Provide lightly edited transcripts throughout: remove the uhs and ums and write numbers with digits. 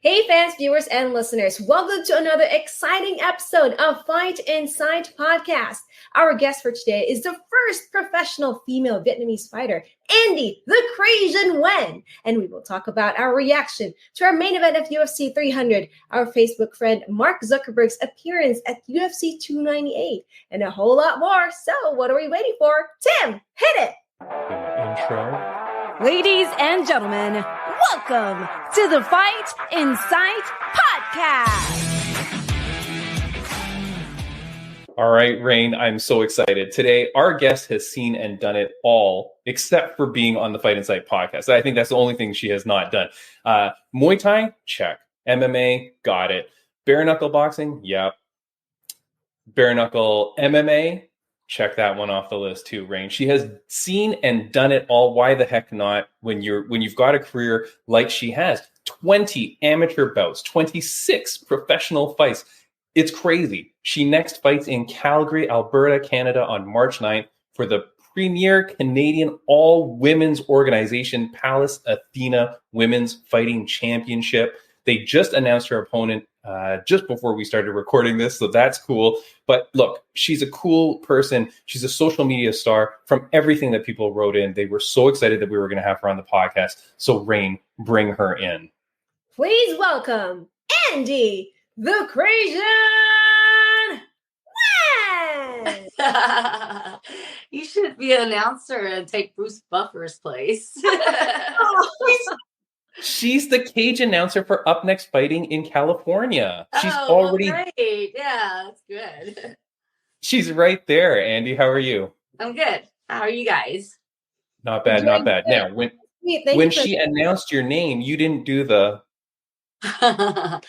Hey fans, viewers, and listeners, welcome to another exciting episode of Fight Inside Podcast. Our guest for today is the first professional female Vietnamese fighter, Andy the Crasian Nguyen. And we will talk about our reaction to our main event of UFC 300, our Facebook friend Mark Zuckerberg's appearance at UFC 298, and a whole lot more. So what are we waiting for? Tim, hit it! Intro. Ladies and gentlemen, welcome to the Fight Inside Podcast. All right, Raine, I'm so excited. Today, our guest has seen and done it all except for being on the Fight Inside Podcast. I think that's the only thing she has not done. Muay Thai, check. MMA, got it. Bare Knuckle Boxing, yep. Bare Knuckle MMA, check that one off the list too, Raine. She has seen and done it all. Why the heck not when you've got a career like she has? 20 amateur bouts, 26 professional fights. It's crazy. She next fights in Calgary, Alberta, Canada on March 9th for the premier Canadian all-women's organization, Pallas Athena Women's Fighting Championship. They just announced her opponent just before we started recording this, so that's cool. But look, she's a cool person. She's a social media star. From everything that people wrote in, they were so excited that we were going to have her on the podcast. So Raine, bring her in. Please welcome Andy the Crasian Nguyen! You should be an announcer and take Bruce Buffer's place. She's the cage announcer for Up Next Fighting in California. She's great. Yeah, that's good. She's right there. Andy, how are you? I'm good. How are you guys? Not bad, not bad. Now, when she announced your name, you didn't do the... I'm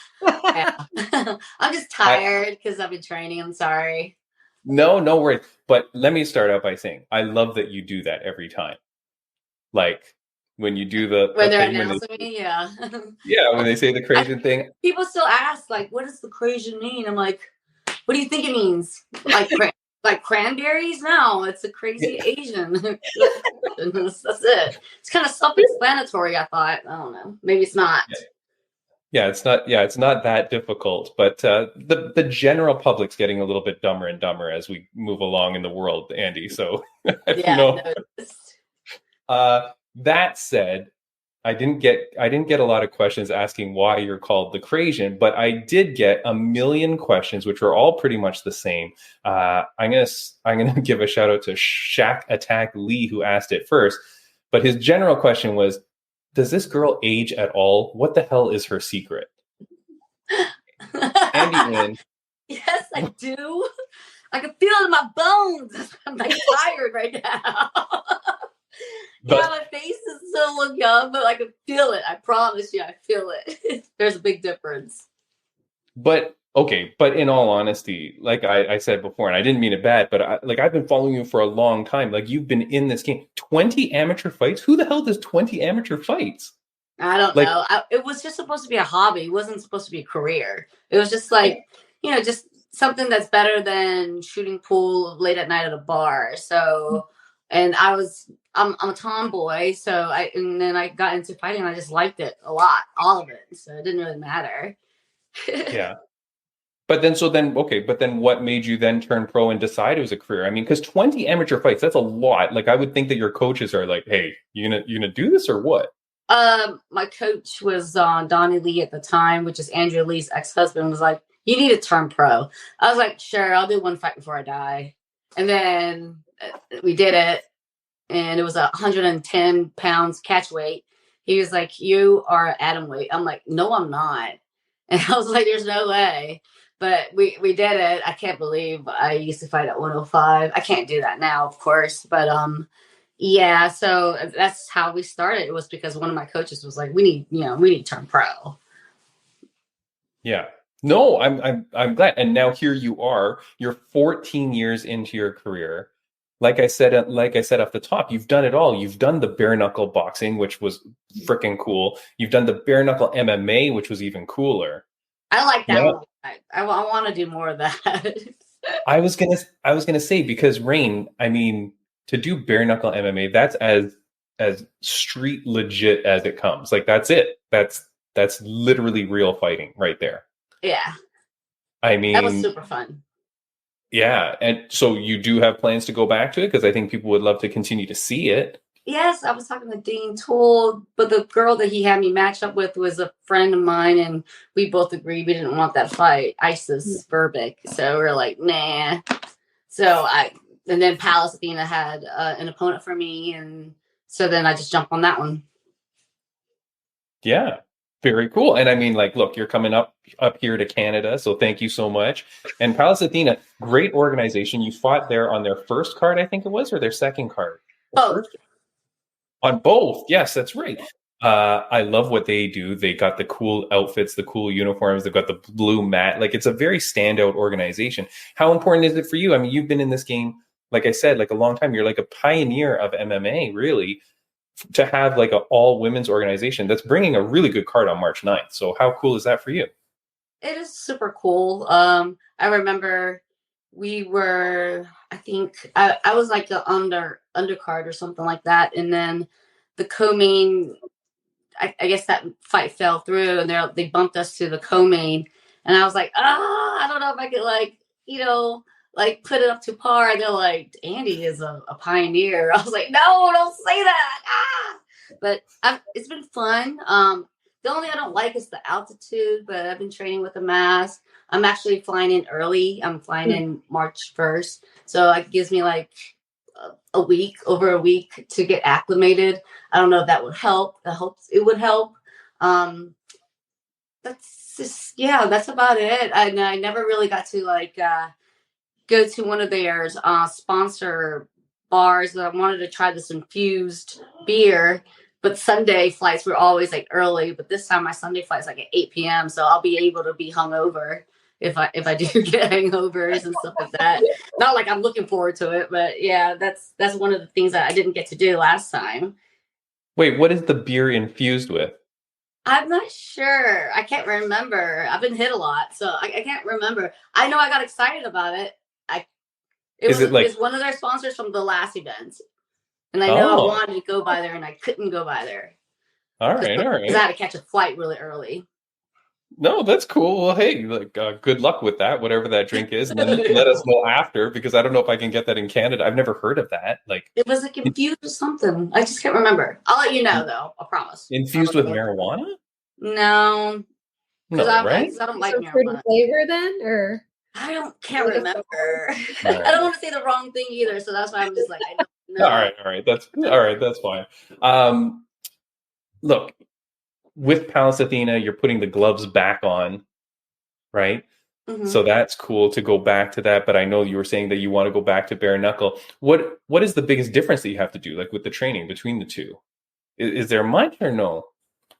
just tired because I've been training. I'm sorry. No worries. But let me start out by saying, I love that you do that every time. Like... when you do when they're announcing me, yeah. Yeah, when they say the Crasian thing. People still ask, like, what does the Crasian mean? I'm like, what do you think it means? Like cranberries? No, it's a crazy Asian. That's it. It's kind of self-explanatory, I thought. I don't know. Maybe it's not. Yeah, it's not that difficult. But the general public's getting a little bit dumber and dumber as we move along in the world, Andy. So I don't know. That said, I didn't get a lot of questions asking why you're called the Crasian, but I did get a million questions, which are all pretty much the same. I'm gonna give a shout out to Shaq Attack Lee, who asked it first, but his general question was, does this girl age at all? What the hell is her secret? Andy Nguyen. Yes, I do. I can feel it in my bones. I'm like tired right now. Yeah, my face is still look young, but I can feel it. I promise you, I feel it. There's a big difference. But in all honesty, like I said before, and I didn't mean it bad, but I've been following you for a long time. Like, you've been in this game. 20 amateur fights? Who the hell does 20 amateur fights? I don't know. It was just supposed to be a hobby. It wasn't supposed to be a career. It was just like, just something that's better than shooting pool late at night at a bar. So, and I'm a tomboy, and then I got into fighting and I just liked it a lot, all of it. So it didn't really matter. Yeah. But then what made you then turn pro and decide it was a career? I mean, because 20 amateur fights, that's a lot. Like, I would think that your coaches are like, hey, you gonna do this or what? My coach was Donnie Lee at the time, which is Andrew Lee's ex-husband, was like, you need to turn pro. I was like, sure, I'll do one fight before I die. And then we did it. And it was 110 pounds catch weight. He was like, you are atom weight. I'm like, no, I'm not. And I was like, there's no way. But we did it. I can't believe I used to fight at 105. I can't do that now, of course. But yeah, so that's how we started. It was because one of my coaches was like, we need to turn pro. Yeah. No, I'm glad. And now here you are. You're 14 years into your career. Like I said off the top, you've done it all. You've done the bare knuckle boxing, which was freaking cool. You've done the bare knuckle MMA, which was even cooler. I like that one. I want to do more of that. I was gonna say, because Raine, I mean, to do bare knuckle MMA, that's as street legit as it comes. Like, that's it. That's That's literally real fighting right there. Yeah. I mean, that was super fun. Yeah. And so you do have plans to go back to it? Because I think people would love to continue to see it. Yes, I was talking to Dean Toole, but the girl that he had me match up with was a friend of mine, and we both agreed we didn't want that fight, Isis Verbeek. So we're like, nah. And then Pallas Athena had an opponent for me, and so then I just jumped on that one. Yeah, very cool. And I mean, like, look, you're coming up here to Canada, so thank you so much. And Pallas Athena, great organization. You fought there on their first card, I think it was, or their second card? Both. On both, yes, that's right. I love what they do. They got the cool outfits, the cool uniforms. They've got the blue mat. Like, it's a very standout organization. How important is it for you? I mean, you've been in this game, like I said, like a long time. You're like a pioneer of MMA, really, to have like an all women's organization that's bringing a really good card on March 9th. So how cool is that for you? It is super cool. I remember we were, I think I was like the undercard or something like that. And then the co-main, I guess that fight fell through, and they bumped us to the co-main. And I was like, I don't know if I could like put it up to par. They're like, Andy is a pioneer. I was like, no, don't say that. But it's been fun. The only I don't like is the altitude, but I've been training with a mask. I'm actually flying in early. I'm flying in March 1st. So it gives me like over a week to get acclimated. I don't know if that would help. I hope it would help. That's about it. I never really got to like go to one of their sponsor bars. I wanted to try this infused beer, but Sunday flights were always like early. But this time my Sunday flight's like at 8 p.m. So I'll be able to be hungover if I do get hangovers and stuff like that. Not like I'm looking forward to it, but yeah, that's one of the things that I didn't get to do last time. Wait, what is the beer infused with? I'm not sure. I can't remember. I've been hit a lot, so I can't remember. I know I got excited about it. It's one of their sponsors from the last event. And I know I wanted to go by there, and I couldn't go by there. All right. Because I had to catch a flight really early. No, that's cool. Well, hey, like, good luck with that, whatever that drink is, and then let us know after, because I don't know if I can get that in Canada. I've never heard of that. Like, it was like infused with something. I just can't remember. I'll let you know, though. I promise. Infused with marijuana? No, because right? I don't like marijuana. Pretty flavor then, or can't remember. I don't want to say the wrong thing either, so that's why I'm just like, I don't know. All right, that's fine. Look, with Pallas Athena, you're putting the gloves back on, right? Mm-hmm. So that's cool to go back to that. But I know you were saying that you want to go back to bare knuckle. What is the biggest difference that you have to do, like with the training between the two? Is there much or no?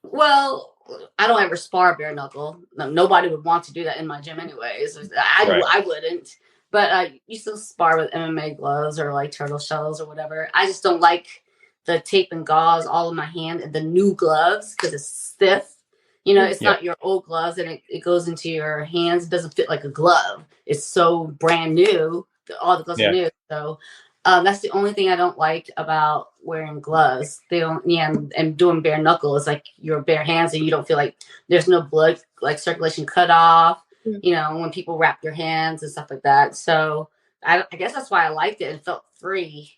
Well, I don't ever spar bare knuckle. Nobody would want to do that in my gym anyways. I wouldn't. But I used to spar with MMA gloves or like turtle shells or whatever. I just don't like the tape and gauze all in my hand and the new gloves because it's stiff. You know, it's not your old gloves, and it goes into your hands. It doesn't fit like a glove. It's so brand new. All the gloves are new. So that's the only thing I don't like about wearing gloves. And doing bare knuckle is like your bare hands, and you don't feel like there's no blood, like circulation cut off. You know, when people wrap your hands and stuff like that. So I guess that's why I liked it. It felt free.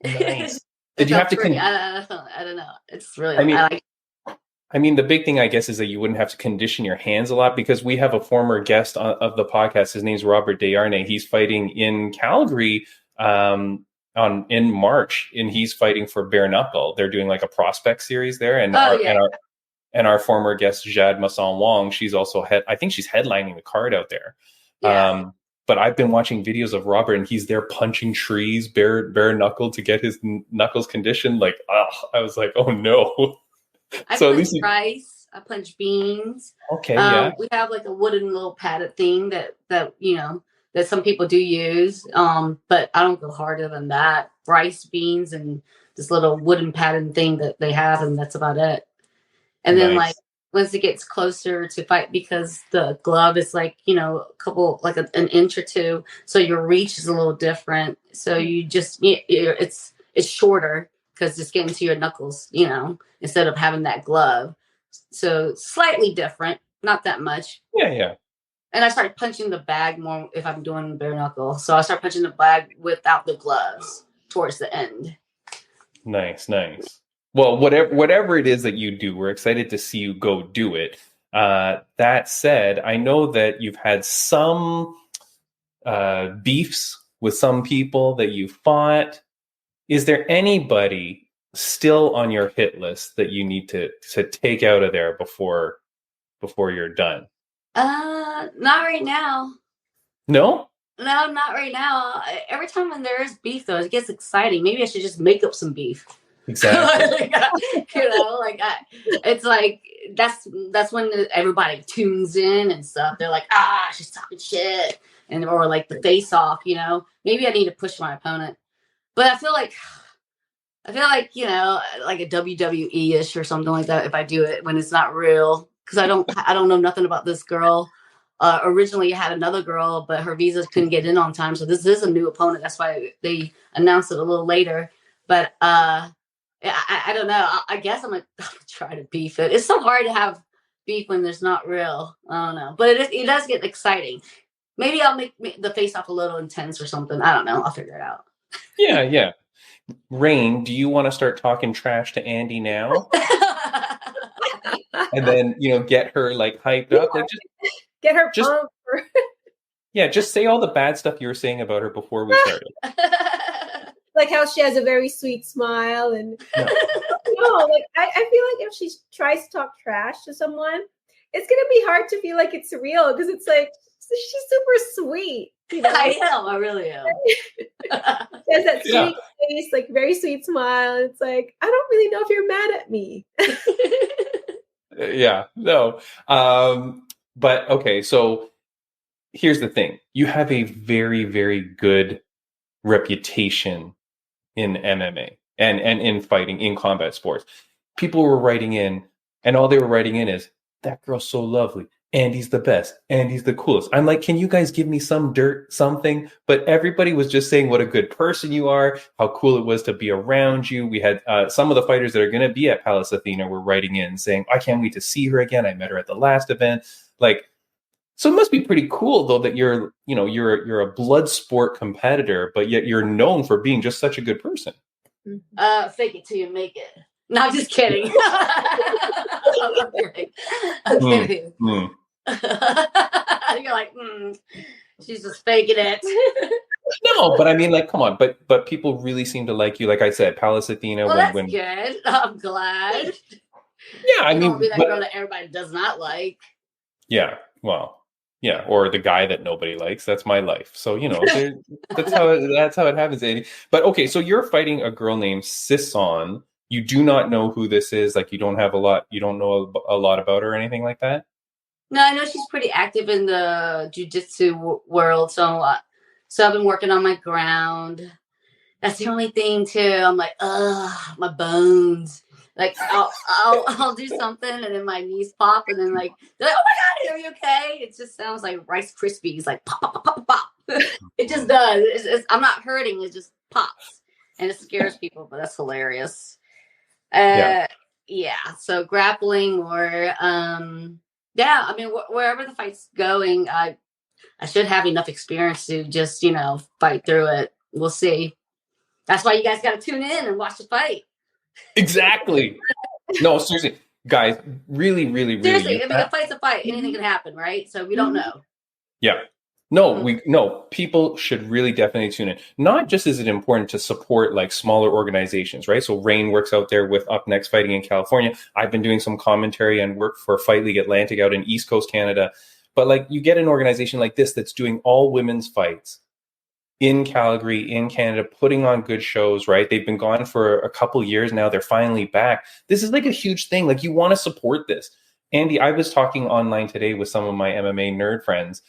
Nice. Did you have to? I don't know. It's really. I mean, the big thing, I guess, is that you wouldn't have to condition your hands a lot, because we have a former guest of the podcast. His name's Robert Desharnais. He's fighting in Calgary in March, and he's fighting for bare knuckle. They're doing like a prospect series there, and our former guest Jade Masson Wong, she's also I think she's headlining the card out there. Yeah. But I've been watching videos of Robert, and he's there punching trees, bare knuckle, to get his knuckles conditioned. Like, I was like, oh no. I punch rice. I punch beans. Okay, yeah. We have like a wooden little padded thing that you know that some people do use. But I don't go harder than that. Rice, beans, and this little wooden padded thing that they have, and that's about it. And then like once it gets closer to fight, because the glove is like, you know, a couple, like an inch or two. So your reach is a little different. So you just, it's shorter because it's getting to your knuckles, you know, instead of having that glove. So slightly different, not that much. Yeah. And I started punching the bag more if I'm doing bare knuckle. So I start punching the bag without the gloves towards the end. Nice. Well, whatever it is that you do, we're excited to see you go do it. That said, I know that you've had some beefs with some people that you fought. Is there anybody still on your hit list that you need to take out of there before you're done? Not right now. No, not right now. Every time when there is beef, though, it gets exciting. Maybe I should just make up some beef. exactly. It's like that's when everybody tunes in and stuff. They're like, she's talking shit, or like the face off. Maybe I need to push my opponent, but I feel like like a WWE-ish or something like that if I do it when it's not real, because I don't know nothing about this girl. Originally, I had another girl, but her visa couldn't get in on time, so this is a new opponent. That's why they announced it a little later. But I don't know. I guess I'm gonna try to beef it. It's so hard to have beef when there's not real. I don't know, but it does get exciting. Maybe I'll make the face off a little intense or something. I don't know. I'll figure it out. Yeah. Raine, do you want to start talking trash to Andy now? And then, get her like hyped up? Like Get her pumped. Just say all the bad stuff you were saying about her before we started. Like how she has a very sweet smile and I feel like if she tries to talk trash to someone, it's gonna be hard to feel like it's real because it's like she's super sweet. I am. I really am. She has that sweet face, like very sweet smile. It's like, I don't really know if you're mad at me. Yeah, no. But okay, so here's the thing. You have a very, very good reputation in MMA and in fighting, in combat sports. People were writing in, and all they were writing in is, that girl's so lovely. Andy's the best. Andy's the coolest. I'm like, can you guys give me some dirt, something? But everybody was just saying what a good person you are, how cool it was to be around you. We had some of the fighters that are going to be at Pallas Athena were writing in saying, I can't wait to see her again. I met her at the last event. Like, so it must be pretty cool though that you're a blood sport competitor, but yet you're known for being just such a good person. Fake it till you make it. No, I'm just kidding. I'm kidding. You're like, she's just faking it. No, but I mean, like, come on. But people really seem to like you. Like I said, Pallas Athena. Well, that's good. I'm glad. Yeah, I mean, be that girl that everybody does not like. Yeah, well, yeah, or the guy that nobody likes. That's my life. So that's how it happens, Andy. But okay, so you're fighting a girl named Sisson. You do not know who this is. Like, you don't know a lot about her or anything like that? No, I know she's pretty active in the jiu-jitsu world. So I've been working on my ground. That's the only thing too. I'm like, my bones. Like I'll do something and then my knees pop and then like, they're like, oh my God, are you okay? It just sounds like Rice Krispies, like pop, pop, pop, pop, pop. It just does. I'm not hurting. It just pops and it scares people, but that's hilarious. So grappling or I mean wherever the fight's going, I should have enough experience to just fight through it. We'll see. That's why you guys got to tune in and watch the fight. Exactly. No, seriously, guys, really, seriously, I mean, a fight's a fight. Anything can happen, right? So we don't know. Yeah. People should really definitely tune in. Not just is it important to support like smaller organizations, right? So Raine works out there with Up Next Fighting in California. I've been doing some commentary and work for Fight League Atlantic out in East Coast Canada. But like, you get an organization like this that's doing all women's fights in Calgary, in Canada, putting on good shows, right? They've been gone for a couple years now. They're finally back. This is like a huge thing. Like, you want to support this. Andy, I was talking online today with some of my MMA nerd friends,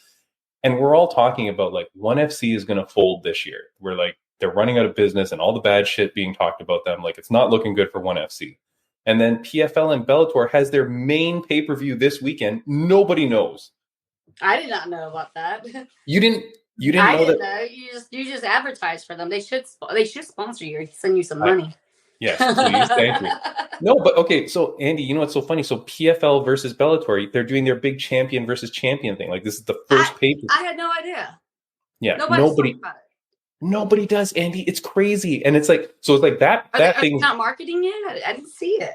and we're all talking about like ONE FC is going to fold this year. We're like, they're running out of business and all the bad shit being talked about them. Like, it's not looking good for ONE FC. And then PFL and Bellator has their main pay-per-view this weekend. Nobody knows. I did not know about that. You didn't know that? Know. You just advertise for them. They should sponsor you or send you some money. Yes, please. Thank you. No, but okay. So Andy, you know what's so funny? So PFL versus Bellator, they're doing their big champion versus champion thing. Like this is the first paper. I had no idea. Yeah, Nobody's talking about it. nobody does, Andy. It's crazy, and it's like so. It's like that. Are they not marketing it? I didn't see it.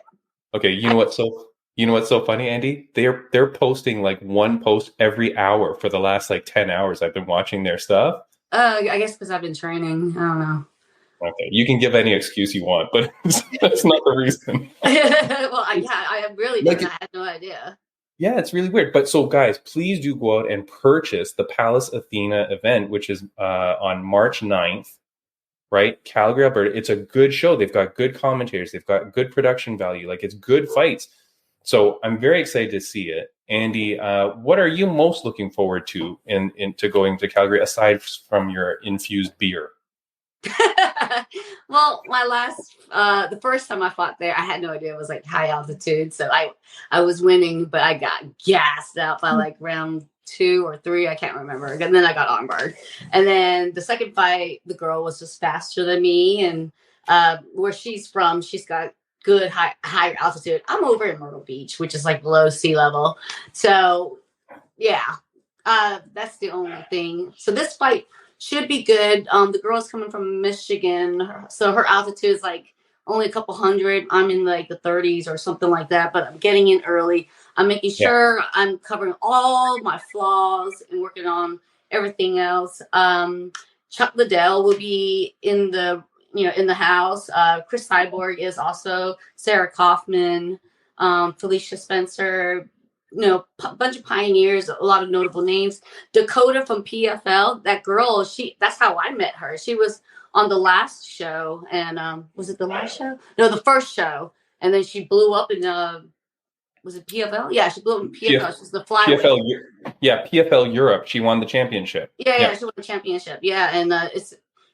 Okay, you know what's so funny, Andy? They're posting like one post every hour for the last like 10 hours. I've been watching their stuff. I guess because I've been training. I don't know. Okay, you can give any excuse you want, but that's not the reason. Well, I really didn't. I had no idea. Yeah, it's really weird. But so, guys, please do go out and purchase the Pallas Athena event, which is on March 9th, right? Calgary, Alberta. It's a good show. They've got good commentators. They've got good production value. Like, it's good fights. So I'm very excited to see it. Andy, what are you most looking forward to into going to Calgary, aside from your infused beer? Well, the first time I fought there, I had no idea it was like high altitude. So I was winning, but I got gassed out by like round 2 or 3. I can't remember. And then I got armbarred. And then the second fight, the girl was just faster than me. And where she's from, she's got good higher altitude. I'm over in Myrtle Beach, which is like below sea level. So yeah, that's the only thing. So this fight should be good. The girl's coming from Michigan, so her altitude is like only a couple hundred. I'm in like the 30s or something like that, but I'm getting in early. I'm making sure I'm covering all my flaws and working on everything else. Chuck Liddell will be in the house. Chris Cyborg is also, Sarah Kaufman, Felicia Spencer, a bunch of pioneers, a lot of notable names. Dakota from PFL, that girl, that's how I met her. She was on the last show, and was it the last show? No, the first show. And then she blew up in was it PFL? Yeah, she blew up in PFL. She's the flyweight. PFL Europe. She won the championship. Yeah, she won the championship. Yeah, and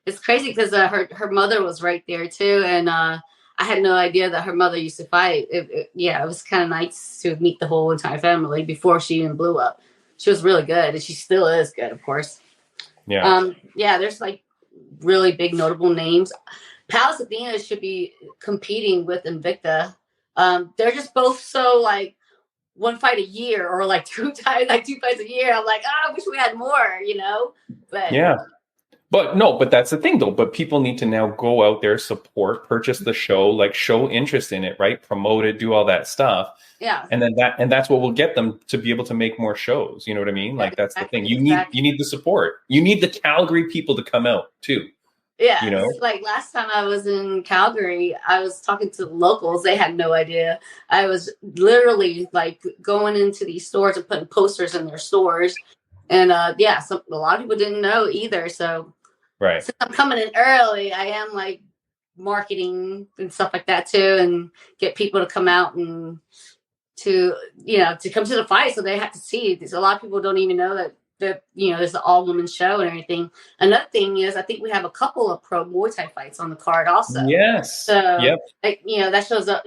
it's crazy because her mother was right there too, and I had no idea that her mother used to fight. It was kind of nice to meet the whole entire family before she even blew up. She was really good, and she still is good, of course. Yeah. There's like really big notable names. Pallas Athena should be competing with Invicta. They're just both so like one fight a year or like two fights a year. I'm like, I wish we had more, But yeah. But that's the thing though. But people need to now go out there, support, purchase the show, like show interest in it, right? Promote it, do all that stuff. Yeah. And then that's what will get them to be able to make more shows. You know what I mean? Like that's the thing. You need the support. You need the Calgary people to come out too. Yeah. Like last time I was in Calgary, I was talking to the locals. They had no idea. I was literally like going into these stores and putting posters in their stores. And a lot of people didn't know either. So right. Since I'm coming in early, I am like marketing and stuff like that too, and get people to come out and to come to the fight, so they have to see. A lot of people don't even know that there's an all-woman show and everything. Another thing is, I think we have a couple of pro Muay Thai fights on the card also. Yes. So that shows a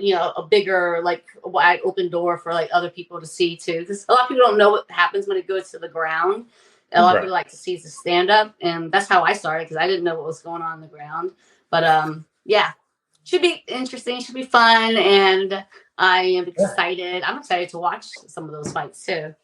bigger like wide open door for like other people to see too, because a lot of people don't know what happens when it goes to the ground. A lot of people like to see the stand up, and that's how I started because I didn't know what was going on the ground. But should be interesting, should be fun, and I am excited. I'm excited to watch some of those fights too.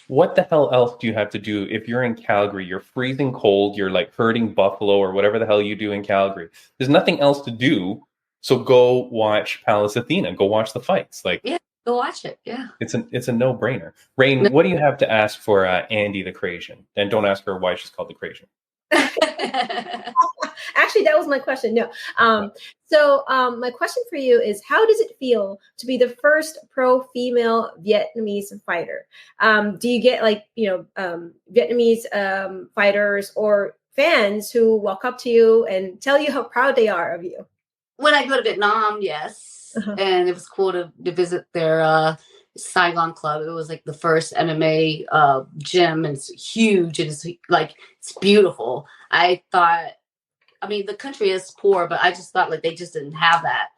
What the hell else do you have to do if you're in Calgary? You're freezing cold. You're like herding buffalo or whatever the hell you do in Calgary. There's nothing else to do. So go watch Pallas Athena. Go watch the fights. Like, yeah, go watch it. Yeah, it's a no-brainer. Raine, what do you have to ask for Andy the Crasian? And don't ask her why she's called the Crasian. Actually, that was my question. No. So my question for you is, how does it feel to be the first pro female Vietnamese fighter? Do you get Vietnamese fighters or fans who walk up to you and tell you how proud they are of you? When I go to Vietnam, yes. Uh-huh. And it was cool to visit their Saigon club. It was like the first MMA gym, and it's huge, and it's beautiful. I thought, the country is poor, but I just thought like they just didn't have that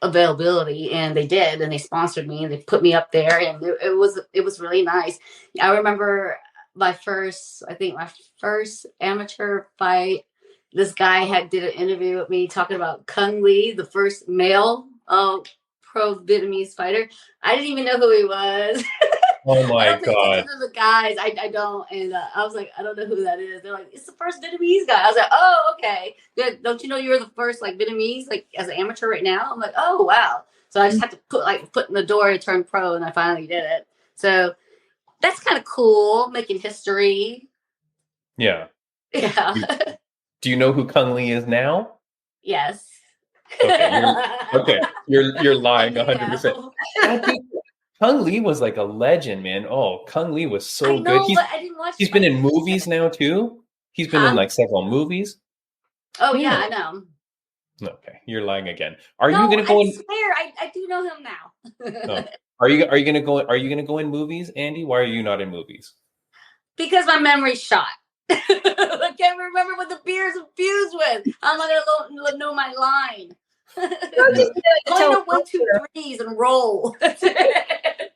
availability, and they did, and they sponsored me, and they put me up there, and it was really nice. I remember my first amateur fight this guy did an interview with me talking about Kung Lee, the first male pro Vietnamese fighter. I didn't even know who he was. Oh my I don't pay God. attention to the guys. I don't. And I was like, I don't know who that is. They're like, it's the first Vietnamese guy. I was like, oh, okay. Good. Don't you know you're the first like Vietnamese, like as an amateur right now? I'm like, oh, wow. So I just had to put in the door to turn pro, and I finally did it. So that's kind of cool, making history. Yeah. Yeah. Do you know who Kung Lee is now? Yes. Okay. You're lying 100%. Kung Lee was like a legend, man. Oh, Kung Lee was so good. But I didn't watch. He's been in movies now too. He's been in like several movies. Oh yeah, I know. Okay, you're lying again. Are you gonna go? I swear, I do know him now. No. Are you gonna go? Are you gonna go in movies, Andy? Why are you not in movies? Because my memory's shot. I can't remember what the beer is infused with. I'm not gonna know my line. Only know 1, 2, 3s and roll. That's it.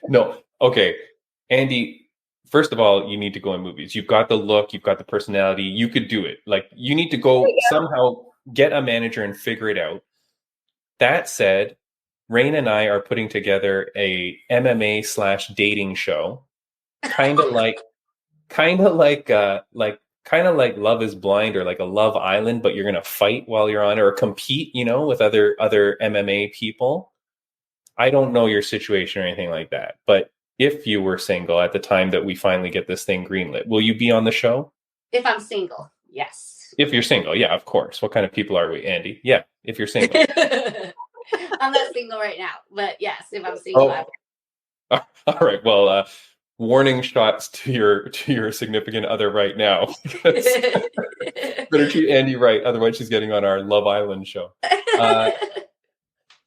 No. Okay, Andy. First of all, you need to go in movies. You've got the look. You've got the personality. You could do it. Like, you need to go somehow get a manager and figure it out. That said, Raine and I are putting together a MMA / dating show, kind of like Love is Blind or like a Love Island, but you're gonna fight while you're on it or compete, with other MMA people. I don't know your situation or anything like that, but if you were single at the time that we finally get this thing greenlit, will you be on the show? If I'm single, yes. If you're single, yeah, of course. What kind of people are we, Andy? Yeah, if you're single. I'm not single right now, but yes, if I'm single. All right. Well, warning shots to your significant other right now. Better treat Andy right, otherwise she's getting on our Love Island show.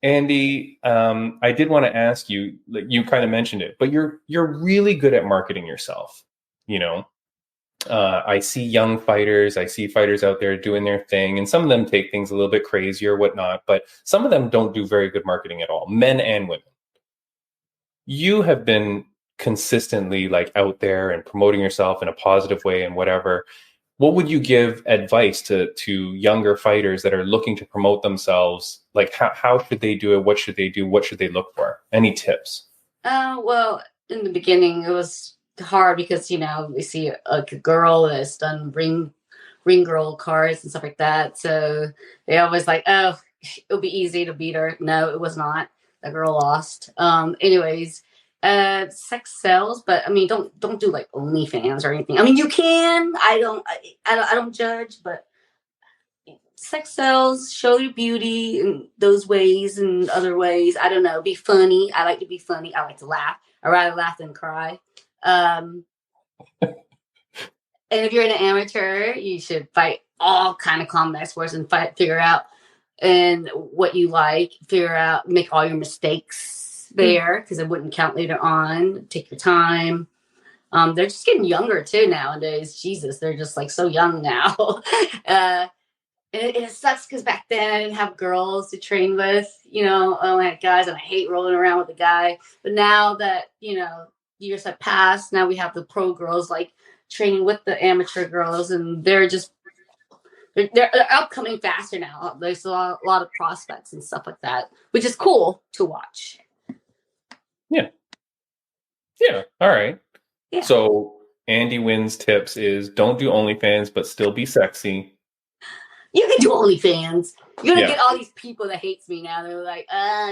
Andy, I did want to ask you, like, you kind of mentioned it, but you're really good at marketing yourself. I see young fighters, I see fighters out there doing their thing, and some of them take things a little bit crazy or whatnot, but some of them don't do very good marketing at all, men and women. You have been consistently like out there and promoting yourself in a positive way and whatever. What would you give advice to younger fighters that are looking to promote themselves? Like, how should they do it? What should they do? What should they look for? Any tips? Well, in the beginning, it was hard because, we see a girl that's done ring girl cards and stuff like that. So they always like, oh, it'll be easy to beat her. No, it was not. That girl lost. Anyways, sex sells, but I mean, don't do like OnlyFans or anything. I mean, you can. I don't judge, but sex sells. Show your beauty in those ways and other ways. I don't know. Be funny. I like to be funny. I like to laugh. I rather laugh than cry. And if you're an amateur, you should fight all kind of combat sports and figure out and what you like. Make all your mistakes there, because it wouldn't count later on. Take your time. They're just getting younger too nowadays. Jesus, they're just like so young now. It sucks because back then I didn't have girls to train with. I had guys, and I hate rolling around with a guy. But now that years have passed, now we have the pro girls like training with the amateur girls, and they're upcoming faster now. There's a lot of prospects and stuff like that, which is cool to watch. Yeah. All right. Yeah. So Andy Nguyen's tips is don't do OnlyFans, but still be sexy. You can do OnlyFans. You're gonna get all these people that hates me now. They're like,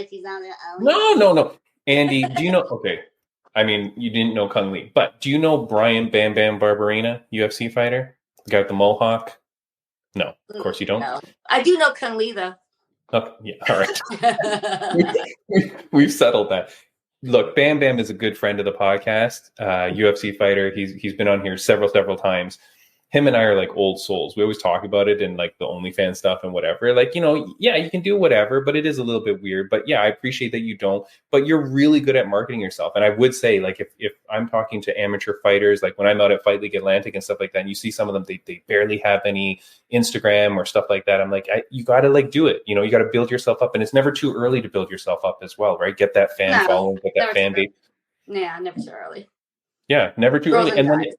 she's on there. No. Andy, do you know? Okay. I mean, you didn't know Kung Lee, but do you know Brian Bam Bam Barberina, UFC fighter? The guy with the mohawk? No, of course you don't. No. I do know Kung Lee, though. Okay, yeah, all right. We've settled that. Look, Bam Bam is a good friend of the podcast, UFC fighter. He's been on here several times. Him and I are like old souls. We always talk about it and like the OnlyFans stuff and whatever. Like, yeah, you can do whatever, but it is a little bit weird. But yeah, I appreciate that you don't. But you're really good at marketing yourself. And I would say, like, if I'm talking to amateur fighters, like when I'm out at Fight League Atlantic and stuff like that, and you see some of them, they barely have any Instagram or stuff like that. I'm like, you got to like do it. You got to build yourself up. And it's never too early to build yourself up as well, right? Get that fan following, get that fan base. Yeah, never too early. Yeah, never too early.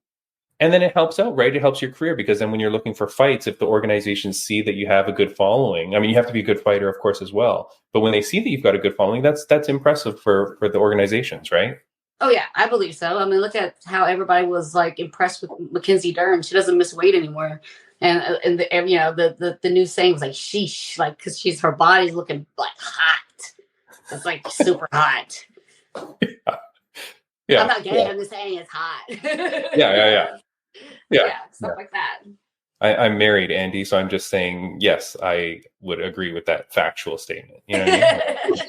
And then it helps out, right? It helps your career, because then when you're looking for fights, if the organizations see that you have a good following, I mean, you have to be a good fighter, of course, as well. But when they see that you've got a good following, that's impressive for the organizations, right? Oh yeah, I believe so. I mean, look at how everybody was like impressed with Mackenzie Dern. She doesn't miss weight anymore, and the new saying was like sheesh, like because her body's looking like hot. It's like super hot. Yeah. I'm not gay. I'm just saying it's hot. Yeah. Stuff like that. I'm married, Andy, so I'm just saying, yes, I would agree with that factual statement. You know what I mean?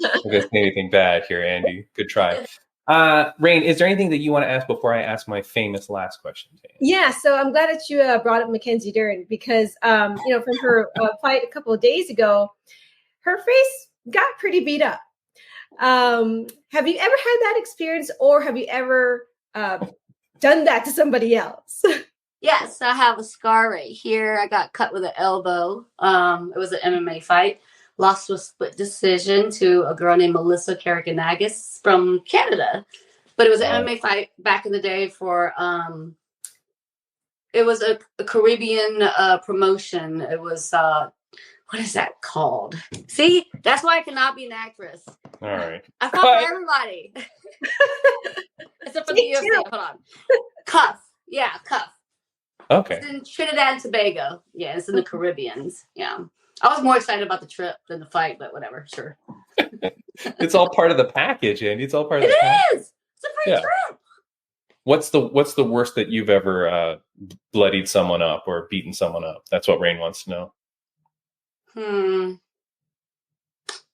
I'm going to say anything bad here, Andy. Good try. Raine, is there anything that you want to ask before I ask my famous last question? Yeah, so I'm glad that you brought up Mackenzie Dern, because, from her fight a couple of days ago, her face got pretty beat up. Have you ever had that experience, or have you ever done that to somebody else? Yes, I have a scar right here. I got cut with an elbow. It was an MMA fight. Lost with split decision to a girl named Melissa Karakanagis from Canada. But it was an MMA fight back in the day for it was a Caribbean promotion. It was what is that called? See, that's why I cannot be an actress. All right. I fought for everybody. Except for the UFC. Hold on. Cuff. Yeah, Cuff. Okay. It's in Trinidad and Tobago. Yeah, it's in the Caribbeans. Yeah. I was more excited about the trip than the fight, but whatever. Sure. It's all part of the package, Andy. It's all part of the package. It is. It's a free trip. What's the worst that you've ever bloodied someone up or beaten someone up? That's what Raine wants to know.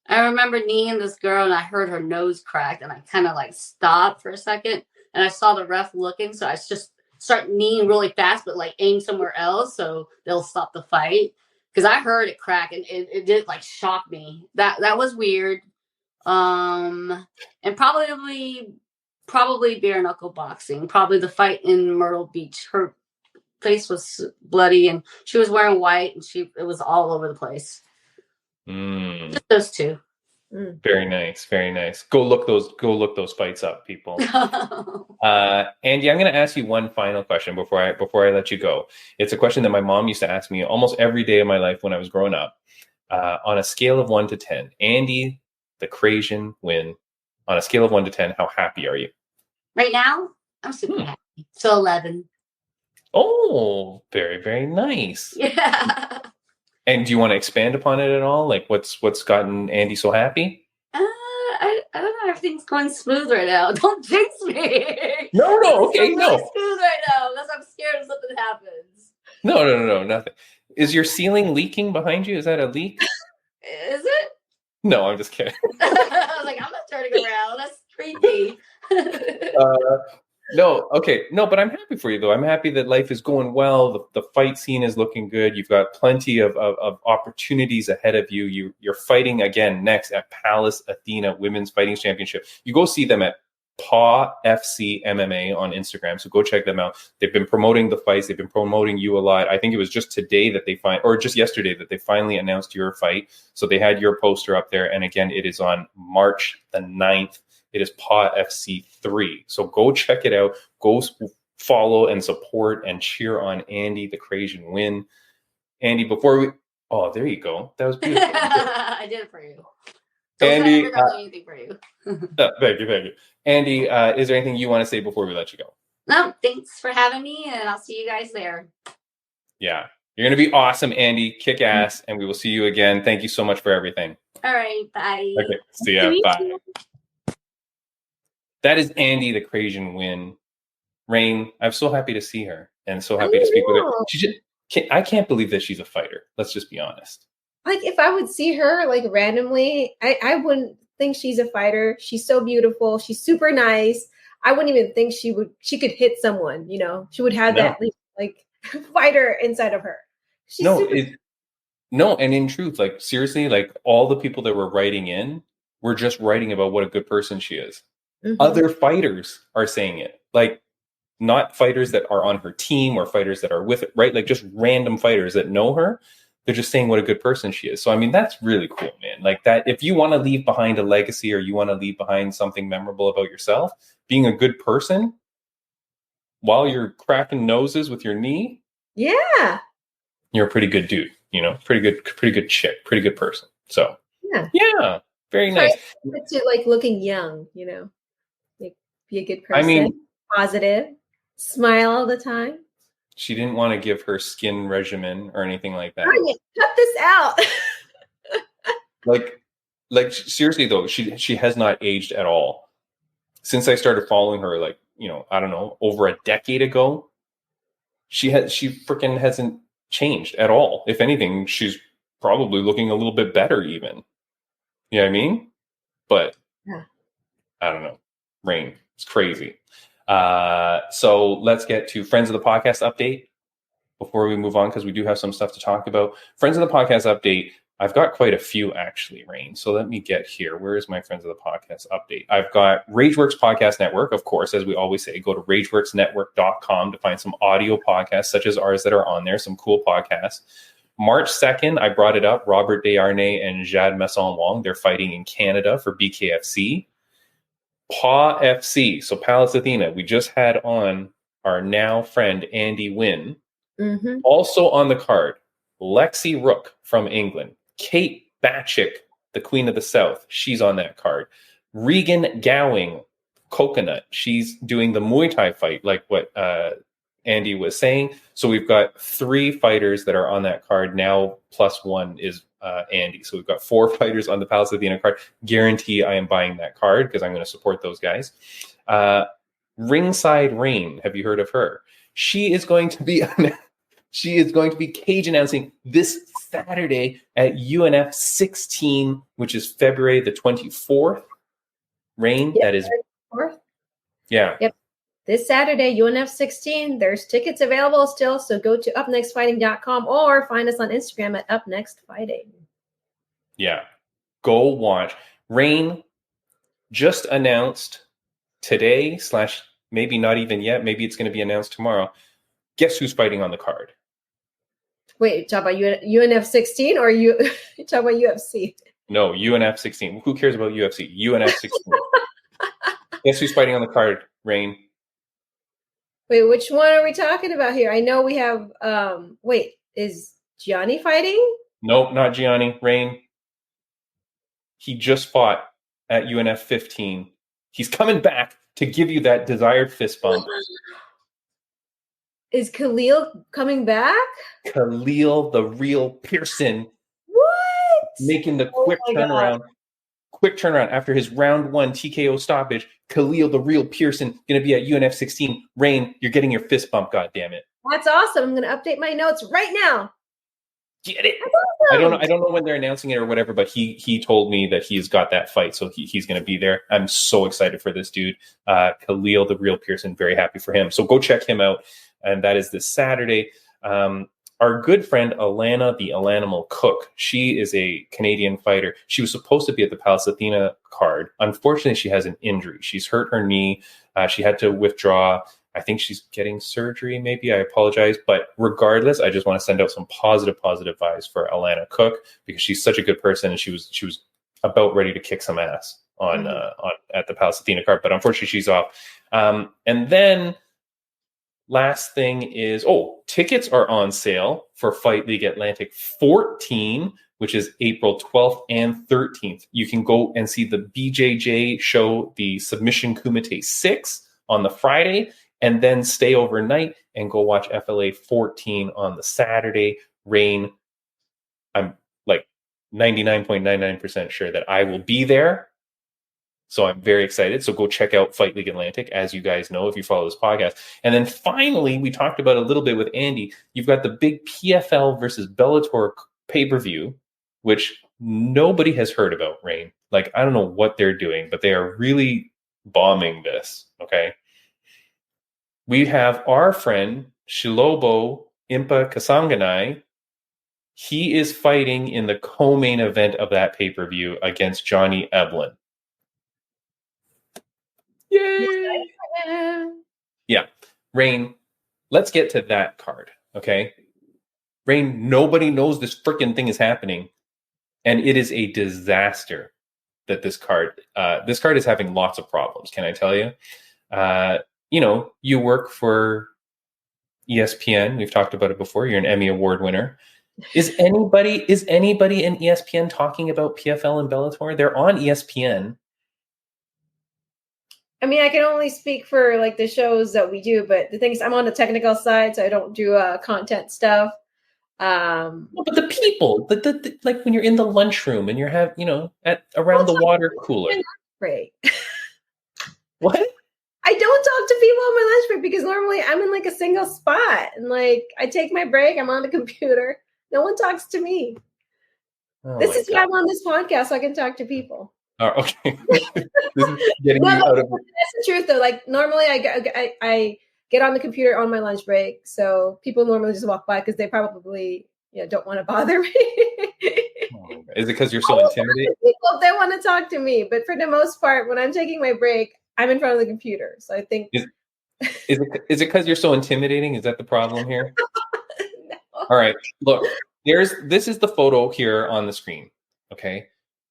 I remember kneeing this girl and I heard her nose crack and I kind of like stopped for a second and I saw the ref looking. So I just start kneeing really fast, but like aim somewhere else so they'll stop the fight. Because I heard it crack and it did like shock me. That was weird. And probably bare knuckle boxing. Probably the fight in Myrtle Beach. Her face was bloody and she was wearing white and it was all over the place. Just those two. Very nice, very nice. Go look those fights up, people. Andy, I'm going to ask you one final question before I let you go. It's a question that my mom used to ask me almost every day of my life when I was growing up. On a scale of 1 to 10, Andy, the Crasian Nguyen, on a scale of 1 to 10, how happy are you? Right now, I'm super happy. So 11. Oh, very, very nice. Yeah. And do you want to expand upon it at all? Like what's gotten Andy so happy? I don't know. Everything's going smooth right now. Don't jinx me. No, okay, no. Smooth right now. Unless I'm scared if something happens. No, nothing. Is your ceiling leaking behind you? Is that a leak? Is it? No, I'm just kidding. I was like, I'm not turning around. That's creepy. No, okay. No, but I'm happy for you, though. I'm happy that life is going well. The fight scene is looking good. You've got plenty of opportunities ahead of you. You're fighting again next at Pallas Athena Women's Fighting Championship. You go see them at PAW FC MMA on Instagram. So go check them out. They've been promoting the fights. They've been promoting you a lot. I think it was just today that just yesterday that they finally announced your fight. So they had your poster up there. And again, it is on March the 9th. It is PAW FC 3. So go check it out. Go follow and support and cheer on Andy, the Crasian Nguyen. Andy, there you go. That was beautiful. I did it for you. Andy, anything for you. Thank you. Andy, is there anything you want to say before we let you go? No, thanks for having me, and I'll see you guys there. Yeah, you're going to be awesome, Andy. Kick ass, and we will see you again. Thank you so much for everything. All right, bye. Okay, see ya. Bye. That is Andy, the Crasian Nguyen. Raine, I'm so happy to see her and so happy to speak with her. I can't believe that she's a fighter. Let's just be honest. Like if I would see her like randomly, I wouldn't think she's a fighter. She's so beautiful. She's super nice. I wouldn't even think she could hit someone, you know. She would have that like fighter inside of her. She's and in truth, like seriously, like all the people that were writing in were just writing about what a good person she is. Mm-hmm. Other fighters are saying it, like not fighters that are on her team or fighters that are with it, right? Like just random fighters that know her. They're just saying what a good person she is. So, I mean, that's really cool, man. Like that, if you want to leave behind a legacy or you want to leave behind something memorable about yourself, being a good person, while you're cracking noses with your knee, Yeah. you're a pretty good dude, pretty good chick, pretty good person. So yeah, very nice. To like looking young, like be a good person, I mean, positive, smile all the time. She didn't want to give her skin regimen or anything like that. Raine, cut this out. like seriously though, she has not aged at all since I started following her. Like, I don't know, over a decade ago. She freaking hasn't changed at all. If anything, she's probably looking a little bit better even. You know what I mean? But yeah. I don't know. Raine, it's crazy. So let's get to Friends of the Podcast update before we move on, because we do have some stuff to talk about. Friends of the Podcast update. I've got quite a few actually, Raine. So let me get here. Where is my Friends of the Podcast update? I've got Rageworks Podcast Network, of course, as we always say. Go to rageworksnetwork.com to find some audio podcasts such as ours that are on there, some cool podcasts. March 2nd, I brought it up, Robert Desharnais and Jad Masson-Wong. They're fighting in Canada for BKFC. PA FC, so Pallas Athena. We just had on our now friend Andy Nguyen. Mm-hmm. Also on the card, Lexi Rook from England. Kate Batchick, the Queen of the South. She's on that card. Regan Gowing, Coconut. She's doing the Muay Thai fight, like what Andy was saying. So we've got 3 fighters that are on that card now, plus 1 is Andy. So we've got 4 fighters on the Pallas Athena card. Guarantee I am buying that card because I'm going to support those guys. Ringside Raine, have you heard of her? She is going to be cage announcing this Saturday at UNF 16, which is February the 24th. Raine, yep, that is 24th. Yeah. Yep. This Saturday, UNF 16. There's tickets available still, so go to upnextfighting.com or find us on Instagram at upnextfighting. Yeah. Go watch. Raine just announced today / maybe not even yet. Maybe it's going to be announced tomorrow. Guess who's fighting on the card? Wait, you talk about UNF 16 or you talk about UFC? No, UNF 16. Who cares about UFC? UNF 16. Guess who's fighting on the card, Raine? Wait, which one are we talking about here? I know we have, is Gianni fighting? Nope, not Gianni. Raine. He just fought at UNF 15. He's coming back to give you that desired fist bump. Is Khalil coming back? Khalil, the real Pearson. What? Making the quick turnaround. God. Quick turnaround after his round 1 TKO stoppage. Khalil, the real Pearson, going to be at UNF 16. Raine, you're getting your fist bump, goddammit. That's awesome. I'm going to update my notes right now. Get it? Awesome. I don't know when they're announcing it or whatever, but he told me that he's got that fight, so he's going to be there. I'm so excited for this dude. Khalil, the real Pearson, very happy for him. So go check him out. And that is this Saturday. Our good friend Alana, the Alanimal Cook, she is a Canadian fighter. She was supposed to be at the Pallas Athena card. Unfortunately, she has an injury. She's hurt her knee. She had to withdraw. I think she's getting surgery, maybe. I apologize. But regardless, I just want to send out some positive vibes for Alana Cook because she's such a good person and she was about ready to kick some ass on at the Pallas Athena card. But unfortunately, she's off. And then last thing is, tickets are on sale for Fight League Atlantic 14, which is April 12th and 13th. You can go and see the BJJ show, the Submission Kumite 6 on the Friday, and then stay overnight and go watch FLA 14 on the Saturday. Raine, I'm like 99.99% sure that I will be there. So I'm very excited. So go check out Fight League Atlantic, as you guys know, if you follow this podcast. And then finally, we talked about a little bit with Andy. You've got the big PFL versus Bellator pay-per-view, which nobody has heard about, Raine. Like, I don't know what they're doing, but they are really bombing this, okay? We have our friend, Shilobo Impa Kasanganai. He is fighting in the co-main event of that pay-per-view against Johnny Eblin. Yay! Yeah. Raine, let's get to that card, okay? Raine, nobody knows this freaking thing is happening, and it is a disaster that this card is having lots of problems, can I tell you? you work for ESPN. We've talked about it before. You're an Emmy Award winner. Is anybody in ESPN talking about PFL and Bellator? They're on ESPN. I mean, I can only speak for like the shows that we do, but the thing is, I'm on the technical side, so I don't do content stuff. But the people, the like when you're in the lunchroom and you're around the water cooler. Break. What? I don't talk to people on my lunch break because normally I'm in like a single spot and like I take my break, I'm on the computer. No one talks to me. Oh this is why I'm on this podcast, so I can talk to people. Oh, okay. This is getting you out of it. That's the truth, though. Like normally, I get on the computer on my lunch break, so people normally just walk by because they probably don't want to bother me. Is it because you're so intimidated? People, they want to talk to me, but for the most part, when I'm taking my break, I'm in front of the computer. So I think is it because you're so intimidating? Is that the problem here? No. All right, look. This is the photo here on the screen. Okay.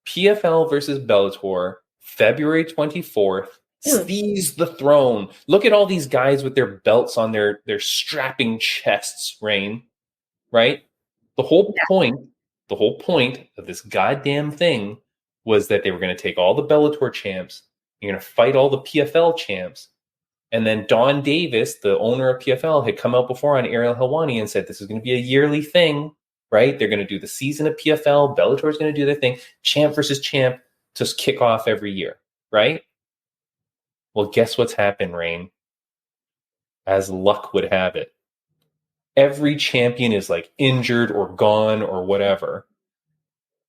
PFL versus Bellator, February 24th. Seize the throne. Look at all these guys with their belts on their strapping chests, Raine. Right? The whole point of this goddamn thing was that they were going to take all the Bellator champs, you're going to fight all the PFL champs. And then Don Davis, the owner of PFL, had come out before on Ariel Helwani and said this is going to be a yearly thing. Right? They're going to do the season of PFL. Bellator is going to do their thing. Champ versus champ to kick off every year. Right? Well, guess what's happened, Raine? As luck would have it. Every champion is like injured or gone or whatever.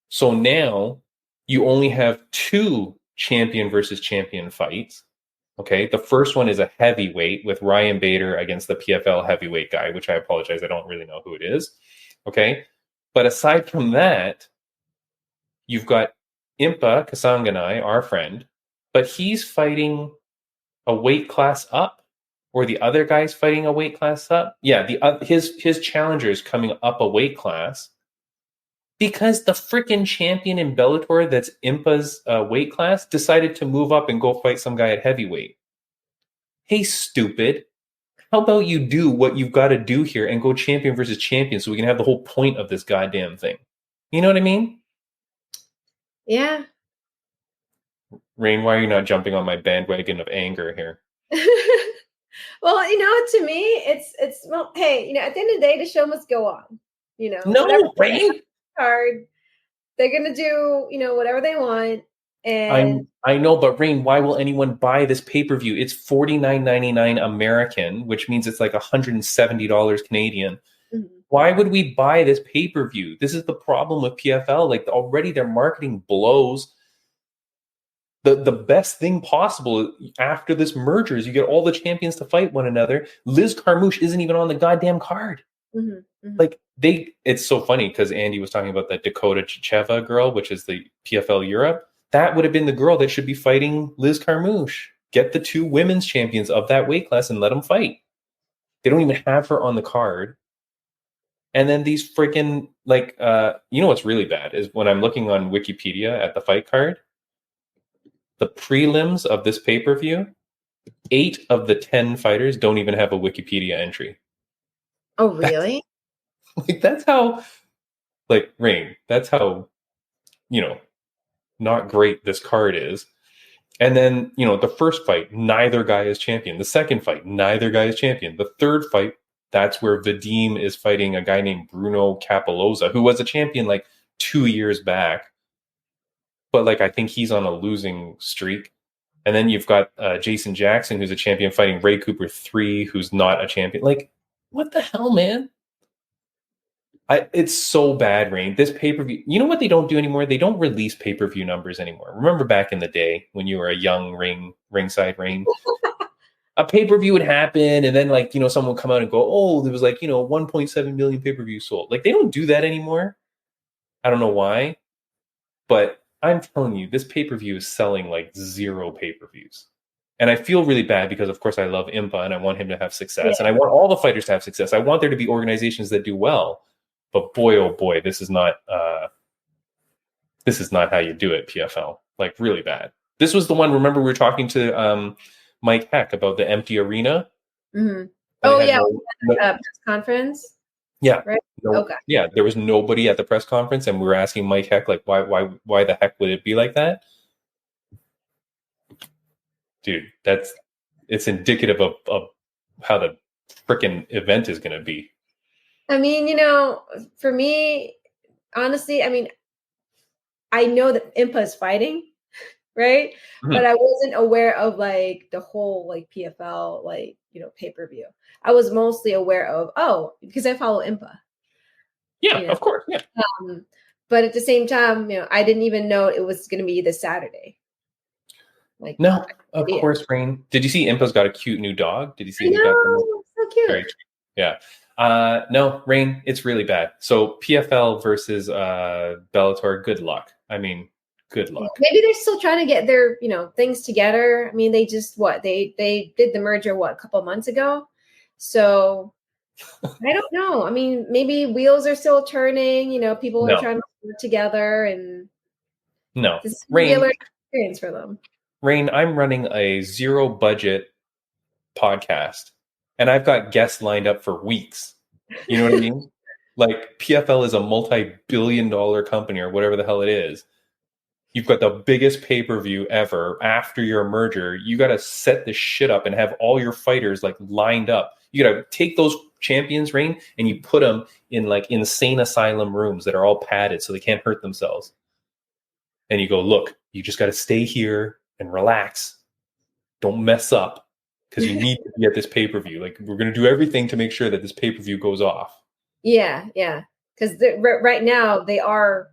So now you only have 2 champion versus champion fights. Okay. The first one is a heavyweight with Ryan Bader against the PFL heavyweight guy, which I apologize. I don't really know who it is. Okay. But aside from that, you've got Impa Kasanganai, our friend, but he's fighting a weight class up, or the other guy's fighting a weight class up. Yeah, his challenger is coming up a weight class because the freaking champion in Bellator that's Impa's weight class decided to move up and go fight some guy at heavyweight. Hey, stupid. How about you do what you've got to do here and go champion versus champion so we can have the whole point of this goddamn thing? You know what I mean? Yeah. Raine, why are you not jumping on my bandwagon of anger here? Well, to me, it's well, hey, at the end of the day, the show must go on. No, Raine. Hard. They're gonna do, whatever they want. And I know, but Raine, why will anyone buy this pay-per-view? It's $49.99 American, which means it's like $170 Canadian. Mm-hmm. Why would we buy this pay-per-view? This is the problem with PFL. Like already their marketing blows. The best thing possible after this merger is you get all the champions to fight one another. Liz Carmouche isn't even on the goddamn card. Mm-hmm. Mm-hmm. Like it's so funny because Andy was talking about that Dakota Chicheva girl, which is the PFL Europe. That would have been the girl that should be fighting Liz Carmouche. Get the 2 women's champions of that weight class and let them fight. They don't even have her on the card. And then these freaking, what's really bad is when I'm looking on Wikipedia at the fight card, the prelims of this pay-per-view, 8 of the 10 fighters don't even have a Wikipedia entry. Oh, really? That's how, Raine, that's how, not great this card is. And then, the first fight, neither guy is champion. The second fight, neither guy is champion. The third fight, that's where Vadim is fighting a guy named Bruno Capoloza, who was a champion 2 years back. But I think he's on a losing streak. And then you've got Jason Jackson, who's a champion, fighting Ray Cooper 3, who's not a champion. What the hell, man? It's so bad, Raine. This pay-per-view, you know what they don't do anymore? They don't release pay-per-view numbers anymore. Remember back in the day when you were a young Ringside Raine? A pay-per-view would happen, and then someone would come out and go, oh, there was 1.7 million pay-per-views sold. They don't do that anymore. I don't know why, but I'm telling you, this pay-per-view is selling 0 pay-per-views. And I feel really bad because, of course, I love Impa and I want him to have success. Yeah. And I want all the fighters to have success. I want there to be organizations that do well. But boy, oh boy, this is not how you do it, PFL. Really bad. This was the one, remember we were talking to Mike Heck about the empty arena. Mm-hmm. They Oh had yeah, no- press conference. yeah, Right. no- Okay. yeah. There was nobody at the press conference, and we were asking Mike Heck like, why the heck would it be like that? Dude, it's indicative of how the freaking event is going to be. I mean, you know, for me, honestly, I mean, I know that Impa is fighting, right? Mhm. But I wasn't aware of like the whole like PFL, like, you know, pay-per-view. I was mostly aware of, because I follow Impa. Yeah, You know? of course. Yeah. But at the same time, you know, I didn't even know it was going to be this Saturday. Like, No, of course, Raine. Did you see Impa's got a cute new dog? Did you see? I he got the- know, so cute. Very cute. Yeah. No, Raine, it's really bad. So PFL versus Bellator, good luck. I mean, good luck. Maybe they're still trying to get their, you know, things together. I mean, they just they did the merger a couple months ago. So I don't know. I mean, maybe wheels are still turning, you know, people are trying to work together, and no. this is Raine, a learning experience for them. Raine, I'm running a zero budget podcast and I've got guests lined up for weeks. You know what I mean? Like PFL is a multi-billion-dollar company or whatever the hell it is. You've got the biggest pay-per-view ever after your merger. You got to set this shit up and have all your fighters like lined up. You got to take those champions, Raine, and you put them in like insane asylum rooms that are all padded so they can't hurt themselves. And you go, look, you just got to stay here and relax. Don't mess up because you need to be at this pay-per-view. Like we're going to do everything to make sure that this pay-per-view goes off. Yeah. Because right now they are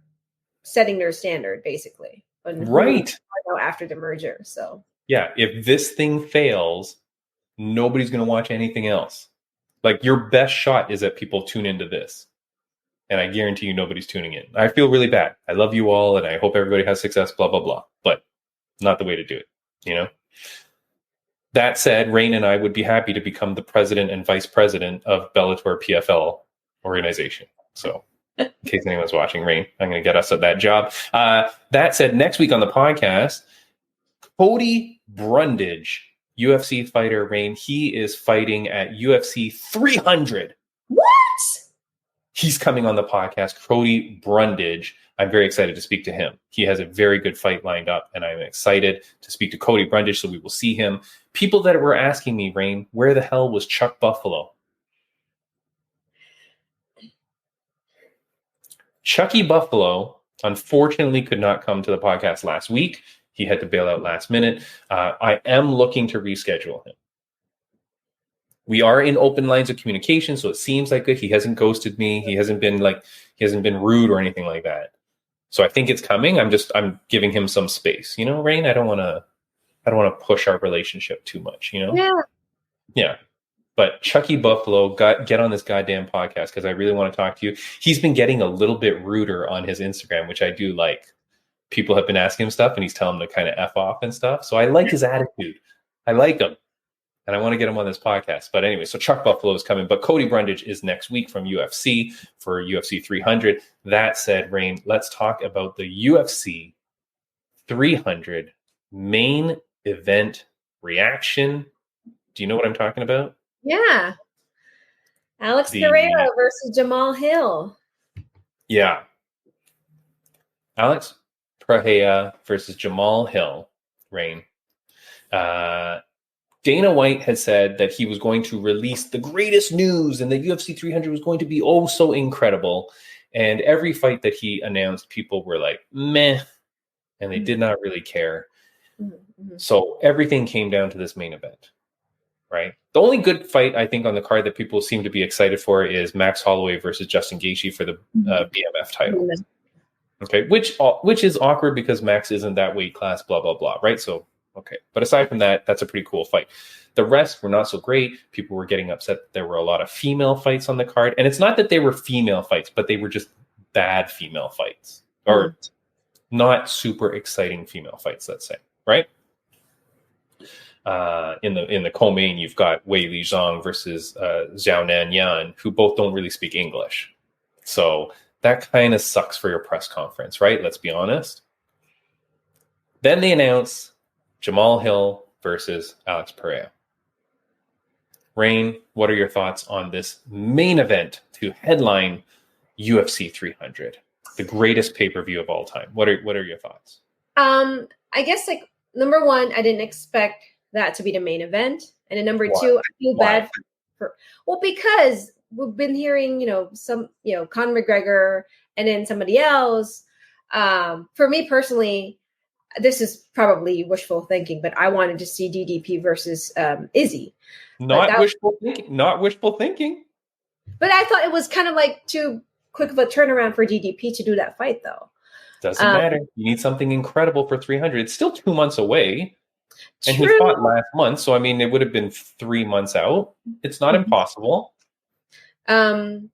setting their standard basically. Right. After the merger. So yeah, if this thing fails, nobody's going to watch anything else. Like your best shot is that people tune into this. And I guarantee you nobody's tuning in. I feel really bad. I love you all and I hope everybody has success, blah, blah, blah. But not the way to do it, you know? That said, Raine and I would be happy to become the president and vice president of Bellator PFL organization. So in case anyone's watching, Raine, I'm going to get us at that job. That said, next week on the podcast, Cody Brundage, UFC fighter, Raine, he is fighting at UFC 300. What? He's coming on the podcast, Cody Brundage. I'm very excited to speak to him. He has a very good fight lined up, and I'm excited to speak to Cody Brundage, so we will see him. People that were asking me, Raine, where the hell was Chuck Buffalo? Chucky Buffalo, unfortunately, could not come to the podcast last week. He had to bail out last minute. I am looking to reschedule him. We are in open lines of communication, so it seems like good. He hasn't ghosted me. He hasn't been rude or anything like that. So I think it's coming. I'm giving him some space. You know, Raine, I don't want to push our relationship too much, you know? Yeah. But Chucky Buffalo, get on this goddamn podcast because I really want to talk to you. He's been getting a little bit ruder on his Instagram, which I do like. People have been asking him stuff and he's telling them to kind of F off and stuff. So I like his attitude. I like him. And I want to get him on this podcast. But anyway, so Chuck Buffalo is coming. But Cody Brundage is next week from UFC for UFC 300. That said, Raine, let's talk about the UFC 300 main event reaction. Do you know what I'm talking about? Yeah. Alex Pereira versus Jamal Hill. Yeah. Alex Pereira versus Jamal Hill, Raine. Dana White had said that he was going to release the greatest news and that UFC 300 was going to be oh so incredible. And every fight that he announced, people were like, meh, and they did not really care. Mm-hmm. So everything came down to this main event, right? The only good fight, I think, on the card that people seem to be excited for is Max Holloway versus Justin Gaethje for the BMF title. Okay, which is awkward because Max isn't that weight class, blah, blah, blah, right? So, okay. But aside from that, that's a pretty cool fight. The rest were not so great. People were getting upset that there were a lot of female fights on the card. And it's not that they were female fights, but they were just bad female fights. Or not super exciting female fights, let's say, right? In the co-main, you've got Wei Li Zhang versus Zhao Nan Yan, who both don't really speak English. So that kind of sucks for your press conference, right? Let's be honest. Then they announce Jamal Hill versus Alex Pereira. Raine, what are your thoughts on this main event to headline UFC 300, the greatest pay-per-view of all time? What are your thoughts? I guess like number one, I didn't expect that to be the main event, and then number two, I feel bad for because we've been hearing some Conor McGregor and then somebody else. For me personally, this is probably wishful thinking, but I wanted to see DDP versus Izzy. Not wishful thinking. But I thought it was kind of like too quick of a turnaround for DDP to do that fight, though. Doesn't matter. You need something incredible for 300. It's still 2 months away. And True. he fought last month. So, I mean, it would have been 3 months out. It's not impossible. And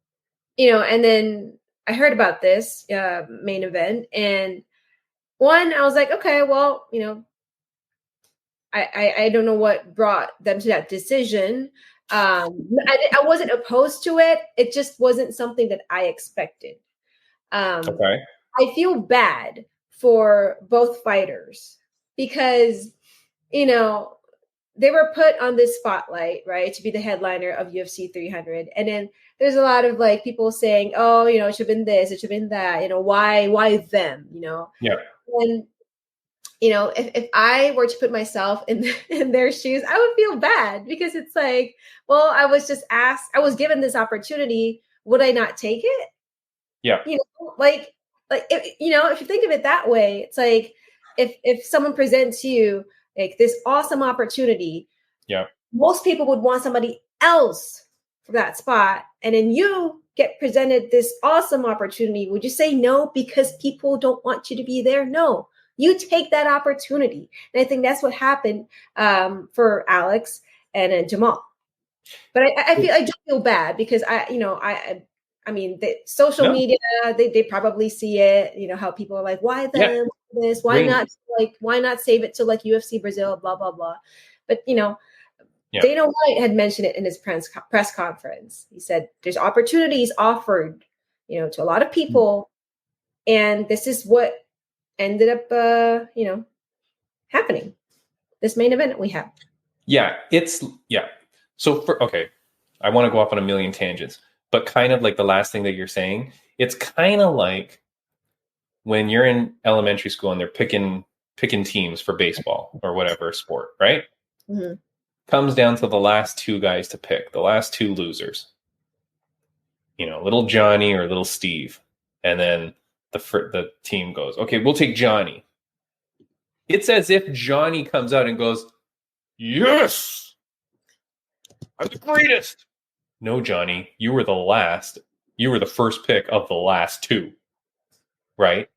then I heard about this main event. And one, I was like, okay, well, I don't know what brought them to that decision. I wasn't opposed to it. It just wasn't something that I expected. Okay. I feel bad for both fighters because, they were put on this spotlight, right, to be the headliner of UFC 300. And then there's a lot of like people saying, oh, it should have been this, it should have been that, why them, Yeah. And, if I were to put myself in their shoes, I would feel bad because it's like, well, I was just asked, I was given this opportunity. Would I not take it? Yeah. If you think of it that way, it's like if someone presents you like this awesome opportunity, yeah, most people would want somebody else for that spot. And then you get presented this awesome opportunity. Would you say no because people don't want you to be there? No, you take that opportunity. And I think that's what happened for Alex and Jamal. But I do feel bad because I mean, the social media, they probably see it, how people are like, why them this? Why not save it to like UFC Brazil, blah, blah, blah. But, Dana White had mentioned it in his press conference. He said there's opportunities offered, to a lot of people. And this is what ended up, happening. This main event that we have. Yeah, So I want to go off on a million tangents. But kind of like the last thing that you're saying, it's kind of like when you're in elementary school and they're picking teams for baseball or whatever sport, right? Mm-hmm. Comes down to the last two guys to pick, the last two losers. Little Johnny or little Steve. And then the team goes, okay, we'll take Johnny. It's as if Johnny comes out and goes, yes, I'm the greatest. No, Johnny, you were the last. You were the first pick of the last two, right?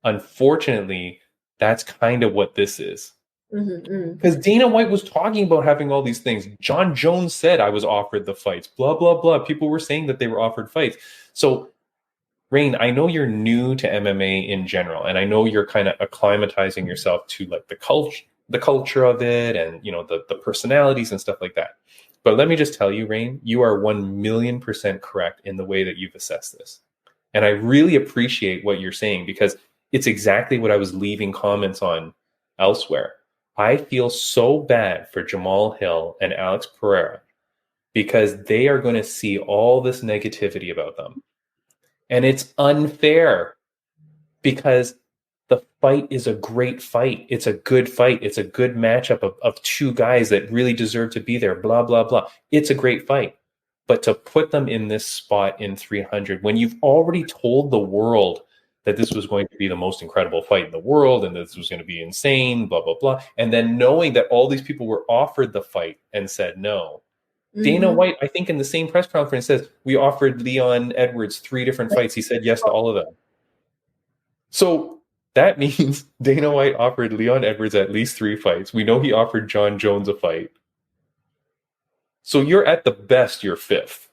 Unfortunately, that's kind of what this is. Because Dana White was talking about having all these things. John Jones said, I was offered the fights, blah, blah, blah. People were saying that they were offered fights. So, Raine, I know you're new to MMA in general, and I know you're kind of acclimatizing yourself to like the culture of it and, the personalities and stuff like that. But let me just tell you, Raine, you are 1,000,000% correct in the way that you've assessed this. And I really appreciate what you're saying because it's exactly what I was leaving comments on elsewhere. I feel so bad for Jamal Hill and Alex Pereira because they are going to see all this negativity about them. And it's unfair because the fight is a great fight. It's a good fight. It's a good matchup of two guys that really deserve to be there, blah, blah, blah. It's a great fight. But to put them in this spot in 300, when you've already told the world that this was going to be the most incredible fight in the world and this was going to be insane, blah, blah, blah. And then knowing that all these people were offered the fight and said no. Dana White, I think in the same press conference says, we offered Leon Edwards 3 different fights. He said yes to all of them. So that means Dana White offered Leon Edwards at least 3 fights. We know he offered John Jones a fight. So you're at the best, you're 5th.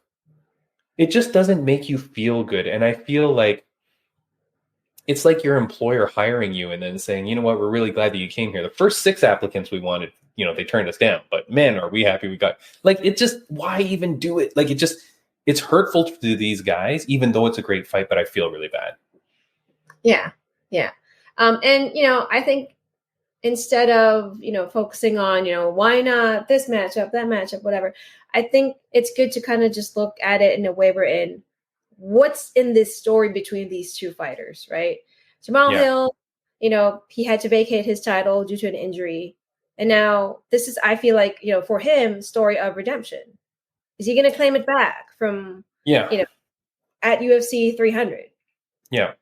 It just doesn't make you feel good. And I feel like it's like your employer hiring you and then saying, you know what, we're really glad that you came here. The first 6 applicants we wanted, they turned us down. But man, are we happy we got. Like, it just, why even do it? Like, it's hurtful to these guys, even though it's a great fight, but I feel really bad. Yeah. And, I think instead of, focusing on, why not this matchup, that matchup, whatever. I think it's good to kind of just look at it in a way we're in. What's in this story between these two fighters, right? Jamal Hill, he had to vacate his title due to an injury. And now this is, I feel like, for him, story of redemption. Is he going to claim it back from, at UFC 300? Yeah.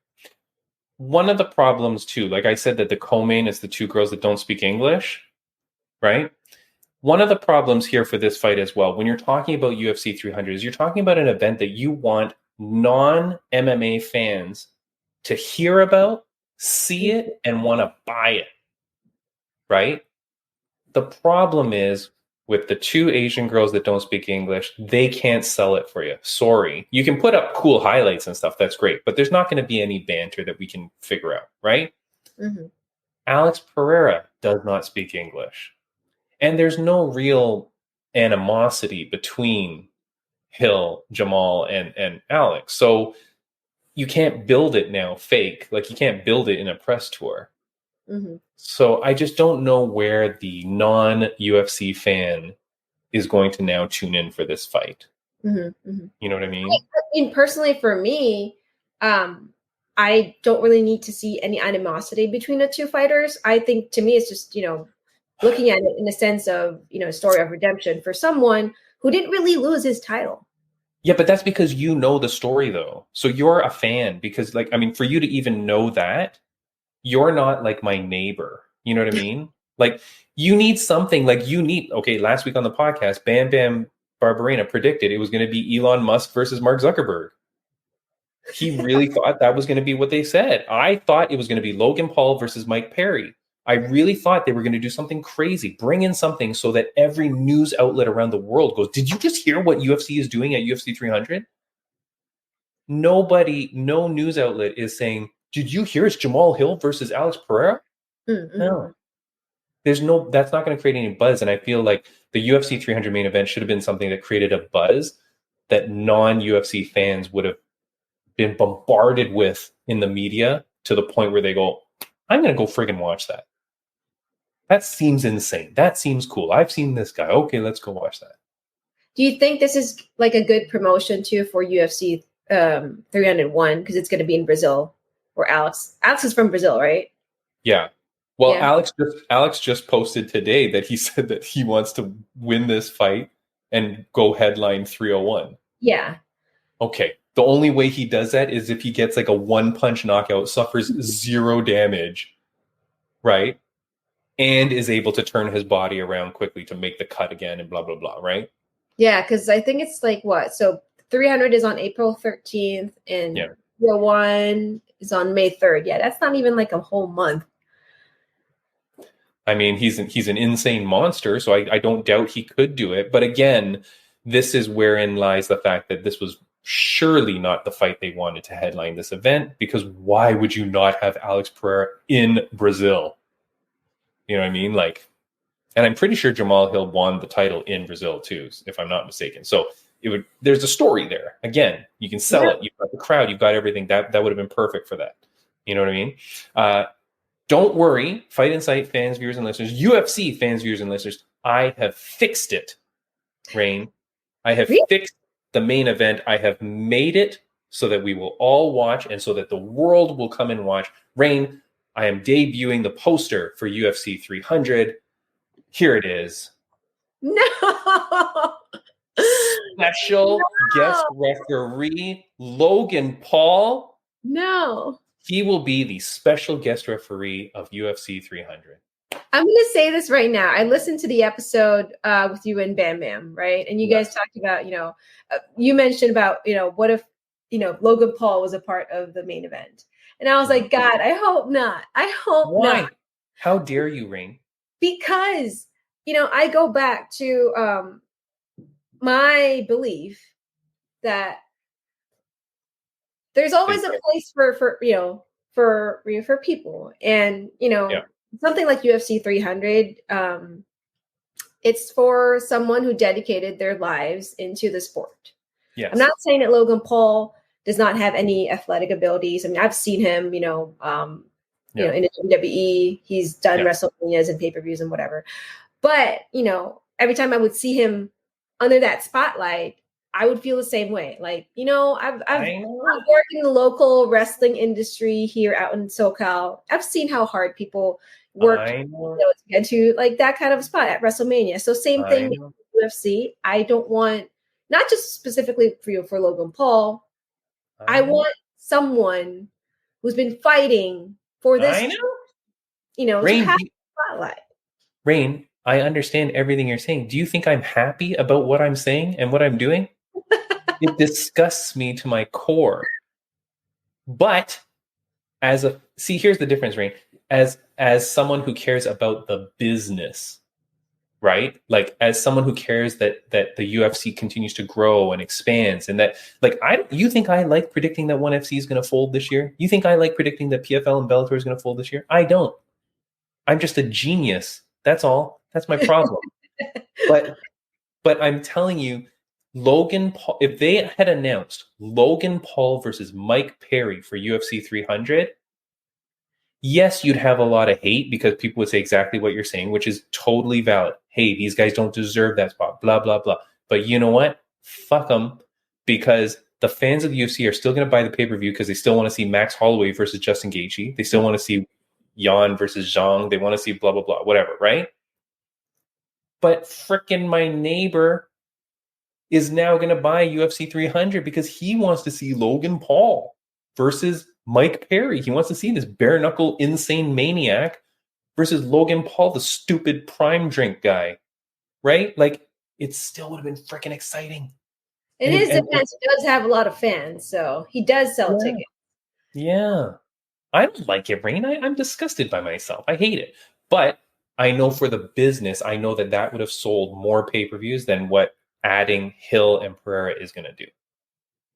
One of the problems too, like I said, that the co-main is the two girls that don't speak English, right? One of the problems here for this fight as well, when you're talking about UFC 300, is you're talking about an event that you want non-MMA fans to hear about, see it, and want to buy it, right? The problem is with the two Asian girls that don't speak English, they can't sell it for you. Sorry. You can put up cool highlights and stuff. That's great. But there's not going to be any banter that we can figure out, right? Mm-hmm. Alex Pereira does not speak English. And there's no real animosity between Hill, Jamal, and Alex. So you can't build it now fake. Like, you can't build it in a press tour. Mm-hmm. So I just don't know where the non-UFC fan is going to now tune in for this fight. Mm-hmm. Mm-hmm. You know what I mean? I mean, personally, for me, I don't really need to see any animosity between the two fighters. I think, to me, it's just, looking at it in the sense of, story of redemption for someone who didn't really lose his title. Yeah, but that's because you know the story, though. So you're a fan because, for you to even know that, you're not like my neighbor. You know what I mean? Like, you need something, last week on the podcast, Bam Bam Barberena predicted it was going to be Elon Musk versus Mark Zuckerberg. He really thought that was going to be what they said. I thought it was going to be Logan Paul versus Mike Perry. I really thought they were going to do something crazy, bring in something so that every news outlet around the world goes, did you just hear what UFC is doing at UFC 300? No news outlet is saying, did you hear it's Jamal Hill versus Alex Pereira? Mm-hmm. No. That's not going to create any buzz. And I feel like the UFC 300 main event should have been something that created a buzz that non-UFC fans would have been bombarded with in the media to the point where they go, I'm going to go friggin' watch that. That seems insane. That seems cool. I've seen this guy. Okay, let's go watch that. Do you think this is like a good promotion too for UFC 301 because it's going to be in Brazil? Or Alex is from Brazil, right? Yeah. Well, yeah. Alex just posted today that he said that he wants to win this fight and go headline 301. Yeah. Okay. The only way he does that is if he gets like a one-punch knockout, suffers zero damage, right? And is able to turn his body around quickly to make the cut again and blah, blah, blah, right? Yeah, because I think it's like what? So 300 is on April 13th and 301 is on May 3rd. Yeah, that's not even like a whole month. I mean, he's an insane monster, so I don't doubt he could do it. But again, this is wherein lies the fact that this was surely not the fight they wanted to headline this event, because why would you not have Alex Pereira in Brazil? You know what I mean? And I'm pretty sure Jamal Hill won the title in Brazil too, if I'm not mistaken. So there's a story there. Again, you can sell it. You've got the crowd. You've got everything. That would have been perfect for that. You know what I mean? Don't worry, Fight Insight fans, viewers, and listeners, UFC fans, viewers, and listeners, I have fixed it, Raine. I have fixed the main event. I have made it so that we will all watch and so that the world will come and watch. Raine, I am debuting the poster for UFC 300. Here it is. No! Special guest referee, Logan Paul. No. He will be the special guest referee of UFC 300. I'm going to say this right now. I listened to the episode with you and Bam Bam, right? And you guys talked about, you mentioned about, what if, Logan Paul was a part of the main event. And I was like, God, I hope not. I hope not. How dare you, Raine? Because, I go back to my belief that there's always a place for people. And, something like UFC 300, it's for someone who dedicated their lives into the sport. Yes. I'm not saying that Logan Paul does not have any athletic abilities. I mean, I've seen him, you know, in the WWE. He's done WrestleManias and pay-per-views and whatever. But, you know, every time I would see him under that spotlight, I would feel the same way. Like, you know, I've worked in the local wrestling industry here out in SoCal. I've seen how hard people work to get to like that kind of spot at WrestleMania. So same thing with UFC. I don't want, not just specifically for Logan Paul. I want someone who's been fighting for this, you know, Raine, to have a spotlight. Raine, I understand everything you're saying. Do you think I'm happy about what I'm saying and what I'm doing? It disgusts me to my core. But here's the difference, Raine. As someone who cares about the business, right? Like as someone who cares that the UFC continues to grow and expands, and that you think I like predicting that ONE FC is going to fold this year? You think I like predicting that PFL and Bellator is going to fold this year? I don't. I'm just a genius. That's all. That's my problem. But I'm telling you, Logan Paul, if they had announced Logan Paul versus Mike Perry for UFC 300, yes, you'd have a lot of hate because people would say exactly what you're saying, which is totally valid. Hey, these guys don't deserve that spot, blah, blah, blah. But you know what? Fuck them, because the fans of the UFC are still going to buy the pay-per-view because they still want to see Max Holloway versus Justin Gaethje. They still want to see Jan versus Zhang. They want to see blah, blah, blah, whatever, right? But frickin' my neighbor is now going to buy UFC 300 because he wants to see Logan Paul versus Mike Perry. He wants to see this bare knuckle insane maniac versus Logan Paul, the stupid prime drink guy, right? Like, it still would have been freaking exciting. In his defense, he does have a lot of fans, so he does sell tickets. Yeah. I don't like it, Raine. I'm disgusted by myself. I hate it. But I know for the business, I know that would have sold more pay-per-views than what adding Hill and Pereira is going to do.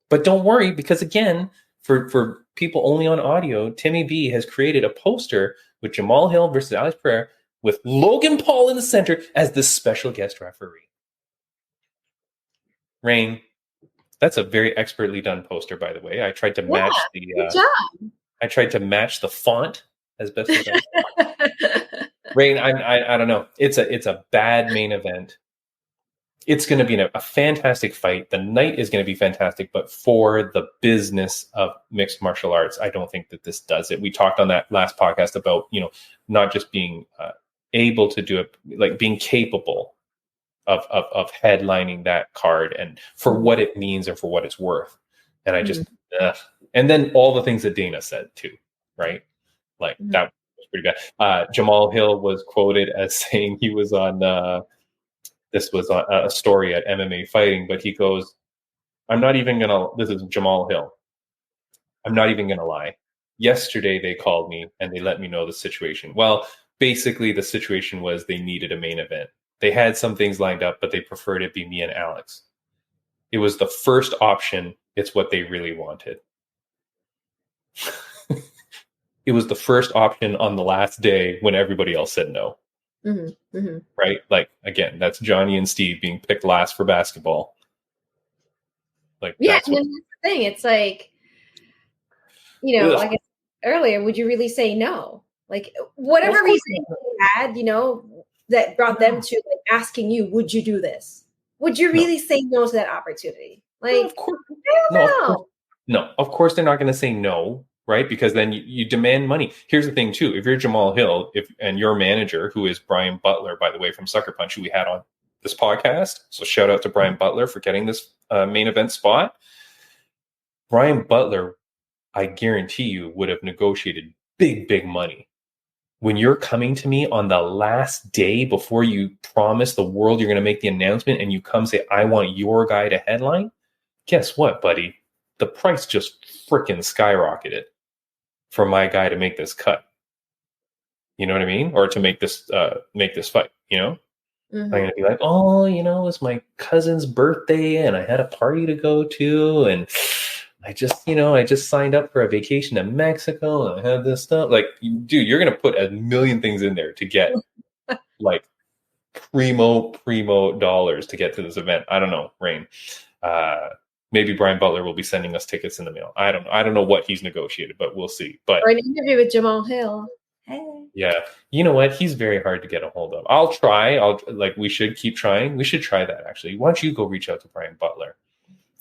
But don't worry, because again, for people only on audio, Timmy B has created a poster with Jamal Hill versus Alex Pereira with Logan Paul in the center as the special guest referee. Raine, that's a very expertly done poster, by the way. I tried to match good job. I tried to match the font as best as I could. Raine, I don't know. It's a bad main event. It's going to be a fantastic fight. The night is going to be fantastic, but for the business of mixed martial arts, I don't think that this does it. We talked on that last podcast about, you know, not just being able to do it, like being capable of headlining that card and for what it means and for what it's worth. And I just, and then all the things that Dana said too, right? Like that was pretty bad. Jamal Hill was quoted as saying he was on, this was a story at MMA Fighting, but he goes, this is Jamal Hill. I'm not even going to lie. Yesterday they called me and they let me know the situation. Well, basically the situation was they needed a main event. They had some things lined up, but they preferred it be me and Alex. It was the first option. It's what they really wanted. It was the first option on the last day when everybody else said no. Mm-hmm, mm-hmm. Right? Like, again, that's Johnny and Steve being picked last for basketball. Like, that's the thing. It's like, you know, like I said earlier, would you really say no? Like, whatever reason you had, you know, that brought them to like asking you, would you do this? Would you really say no to that opportunity? Like, of course, of course they're not going to say no. Right? Because then you demand money. Here's the thing too. If you're Jamal Hill, and your manager, who is Brian Butler, by the way, from Sucker Punch, who we had on this podcast. So shout out to Brian Butler for getting this main event spot. Brian Butler, I guarantee you, would have negotiated big money. When you're coming to me on the last day before you promise the world you're going to make the announcement and you come say, I want your guy to headline. Guess what, buddy? The price just freaking skyrocketed for my guy to make this cut. You know what I mean? Or to make this fight, you know? Mm-hmm. I'm going to be like, oh, you know, it's my cousin's birthday and I had a party to go to. And I just signed up for a vacation to Mexico and I had this stuff. Like, dude, you're going to put a million things in there to get like primo dollars to get to this event. I don't know, Raine. maybe Brian Butler will be sending us tickets in the mail. I don't know what he's negotiated, but we'll see. But or an interview with Jamal Hill. Hey. Yeah. You know what? He's very hard to get a hold of. I'll try. We should keep trying. We should try that, actually. Why don't you go reach out to Brian Butler?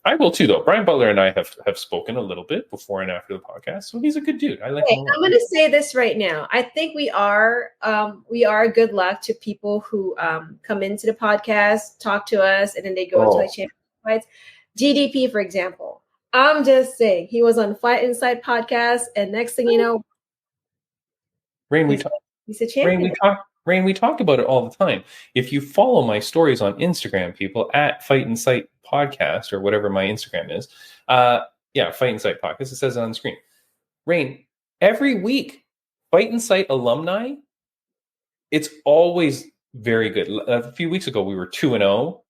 I will too, though. Brian Butler and I have spoken a little bit before and after the podcast, so he's a good dude. I like him a lot. I'm going to say this right now. I think we are good luck to people who come into the podcast, talk to us, and then they go into like championship fights. GDP, for example. I'm just saying, he was on Fight Inside podcast, and next thing you know, Raine, he's a champion. Raine, we talk about it all the time. If you follow my stories on Instagram, people, at Fight Insight Podcast, or whatever my Instagram is, Fight Insight Podcast, it says it on the screen. Raine, every week, Fight Insight alumni, it's always very good. A few weeks ago, we were 2-0.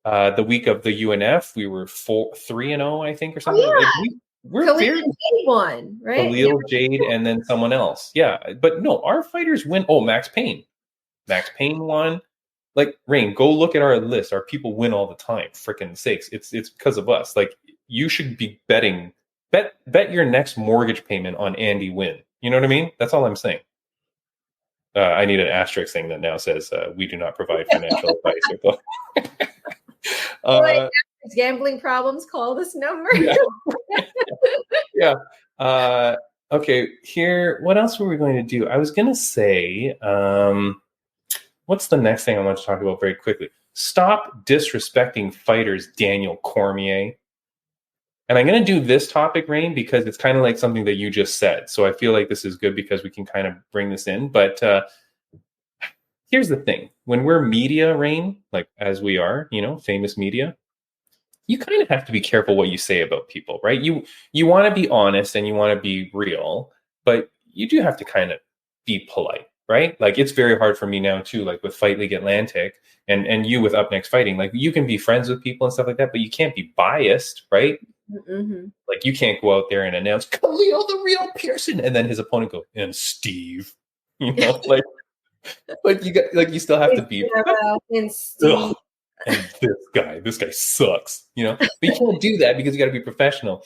The week of the UNF, we were 3-0, I think, or something. Oh, yeah. We're Khalil very and Jade won, right? Khalil, Jade, and then someone else. Yeah, but no, our fighters win. Oh, Max Payne won. Like, Raine, go look at our list. Our people win all the time. Frickin' sakes, it's because of us. Like, you should be betting. Bet your next mortgage payment on Andy win. You know what I mean? That's all I'm saying. I need an asterisk thing that now says we do not provide financial advice. Gambling problems, call this number. Yeah. Okay, here, what else were we going to do? I was going to say, what's the next thing I want to talk about very quickly? Stop disrespecting fighters, Daniel Cormier. And I'm going to do this topic, Raine, because it's kind of like something that you just said. So I feel like this is good because we can kind of bring this in. But here's the thing. When we're media, Raine, like as we are, famous media, you kind of have to be careful what you say about people, right? You want to be honest and you want to be real, but you do have to kind of be polite, right? Like, it's very hard for me now too, like with Fight League Atlantic and you with Up Next Fighting, like you can be friends with people and stuff like that, but you can't be biased, right? Mm-hmm. Like, you can't go out there and announce Khalil the real Pearson and then his opponent go, and Steve, like you got, like, you still have to be and Steve. And this guy sucks, but you can't do that because you got to be professional.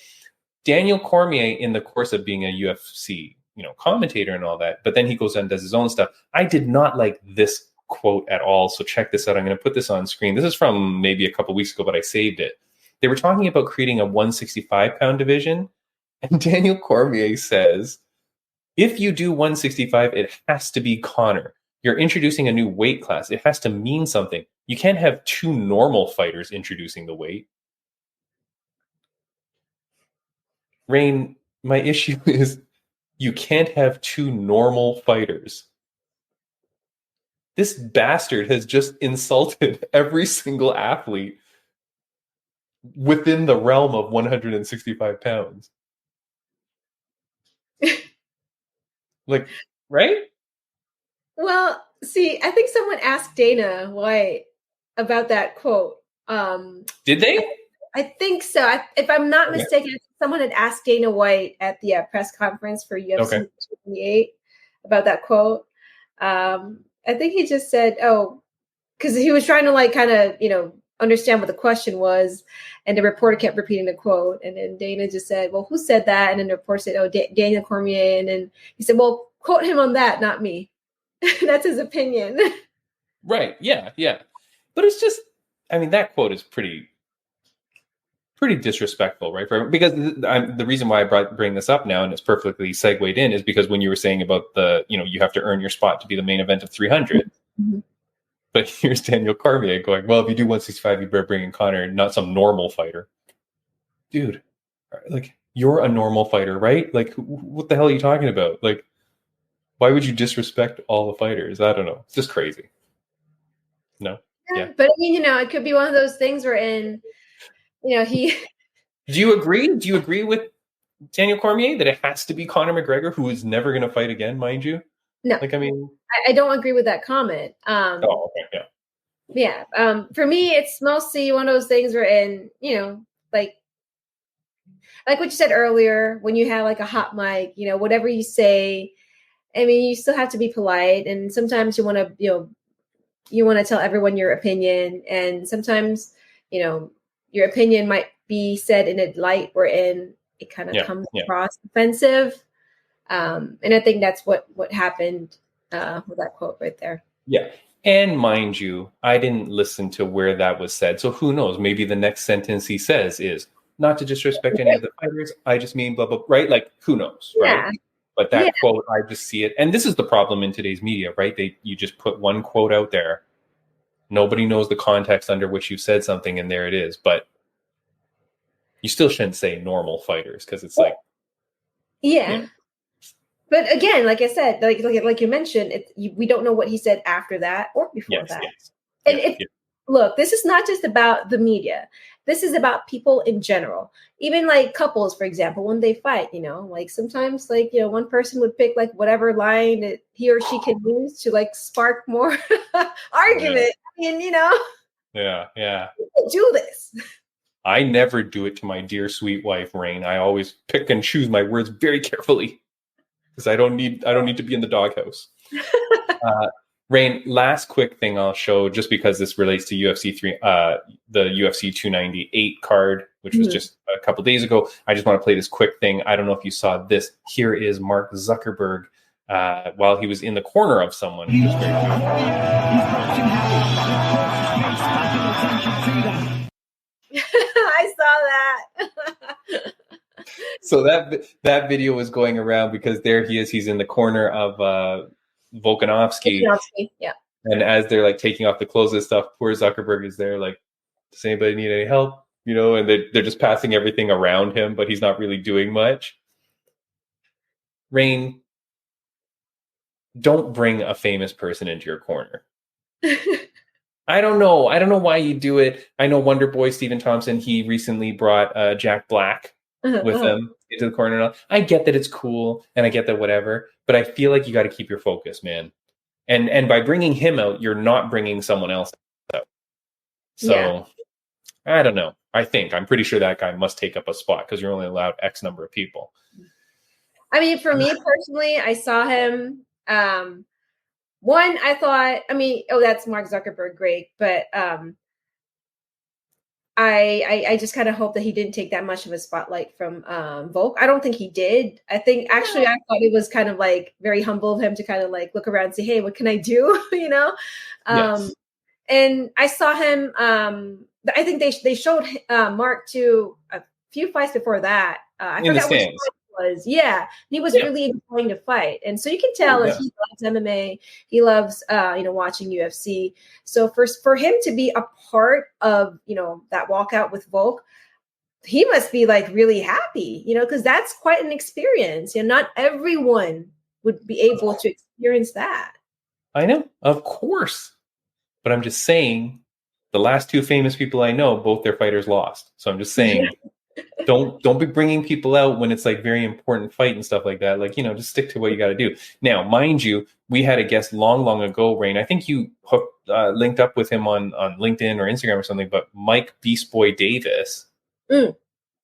Daniel Cormier, in the course of being a UFC, commentator and all that, but then he goes and does his own stuff. I did not like this quote at all. So check this out. I'm going to put this on screen. This is from maybe a couple weeks ago, but I saved it. They were talking about creating a 165-pound division. And Daniel Cormier says, if you do 165, it has to be Conor. You're introducing a new weight class. It has to mean something. You can't have two normal fighters introducing the weight. Raine, my issue is you can't have two normal fighters. This bastard has just insulted every single athlete within the realm of 165 pounds. Like, right? Well, see, I think someone asked Dana White about that quote. Did they? I think so. If I'm not mistaken, someone had asked Dana White at the press conference for UFC 228 about that quote. I think he just said, because he was trying to kind of, understand what the question was. And the reporter kept repeating the quote. And then Dana just said, well, who said that? And then the reporter said, Daniel Cormier. And then he said, well, quote him on that, not me. That's his opinion. Right. Yeah. Yeah. But it's just, that quote is pretty disrespectful, right? Because the reason why I bring this up now, and it's perfectly segued in, is because when you were saying about you have to earn your spot to be the main event of 300. Mm-hmm. But here's Daniel Cormier going, well, if you do 165, you better bring in Conor, not some normal fighter. Dude, like, you're a normal fighter, right? Like, what the hell are you talking about? Like, why would you disrespect all the fighters? I don't know. It's just crazy. No? Yeah. But, it could be one of those things where he... Do you agree? Do you agree with Daniel Cormier that it has to be Conor McGregor, who is never going to fight again, mind you? No. I don't agree with that comment. Okay, yeah. Yeah. For me, it's mostly one of those things where like what you said earlier, when you have like a hot mic, whatever you say, you still have to be polite. And sometimes you want to, you want to tell everyone your opinion. And sometimes, your opinion might be said in a light wherein it kind of comes across offensive. And I think that's what happened with that quote right there. Yeah. And mind you, I didn't listen to where that was said. So who knows? Maybe the next sentence he says is, not to disrespect any of the fighters, I just mean blah, blah, right? Like, who knows, right? But that quote, I just see it. And this is the problem in today's media, right? You just put one quote out there. Nobody knows the context under which you said something, and there it is. But you still shouldn't say normal fighters, because it's like... Yeah. But again, like I said, like you mentioned, we don't know what he said after that or before that. And look, this is not just about the media. This is about people in general. Even like couples, for example, when they fight, like sometimes like, one person would pick like whatever line that he or she can use to like spark more argument. I mean, Yeah. Do this. I never do it to my dear sweet wife, Raine. I always pick and choose my words very carefully, because I don't need to be in the doghouse. Raine, last quick thing I'll show, just because this relates to UFC 3, the UFC 298 card, which was just a couple days ago. I just want to play this quick thing. I don't know if you saw this. Here is Mark Zuckerberg while he was in the corner of someone. I saw that. So that video was going around because there he is. He's in the corner of Volkanovski. Yeah. And as they're like taking off the clothes and stuff, poor Zuckerberg is there like, does anybody need any help? And they're just passing everything around him, but he's not really doing much. Raine, don't bring a famous person into your corner. I don't know why you do it. I know Wonder Boy Stephen Thompson, he recently brought Jack Black with him into the corner. I get that it's cool and I get that whatever, but I feel like you got to keep your focus, man. And by bringing him out, you're not bringing someone else out. So I don't know. I'm pretty sure that guy must take up a spot, because you're only allowed X number of people. I mean, for me personally, I saw him. One, I thought, that's Mark Zuckerberg, great. But I just kind of hope that he didn't take that much of a spotlight from Volk. I don't think he did. I think actually I thought it was kind of like very humble of him to kind of like look around and say, hey, what can I do? Yes. And I saw him. I think they showed Mark to a few fights before that. I forgot which one it was. Yeah, he was really enjoying the fight, and so you can tell that he loves MMA. He loves watching UFC. So for him to be a part of that walkout with Volk, he must be like really happy, because that's quite an experience. Not everyone would be able to experience that. I know, of course, but I'm just saying, the last two famous people I know, both their fighters lost. So I'm just saying, don't be bringing people out when it's like very important fight and stuff like that. Like, just stick to what you got to do. Now, mind you, we had a guest long ago, Raine. I think you linked up with him on LinkedIn or Instagram or something, but Mike Beast Boy Davis,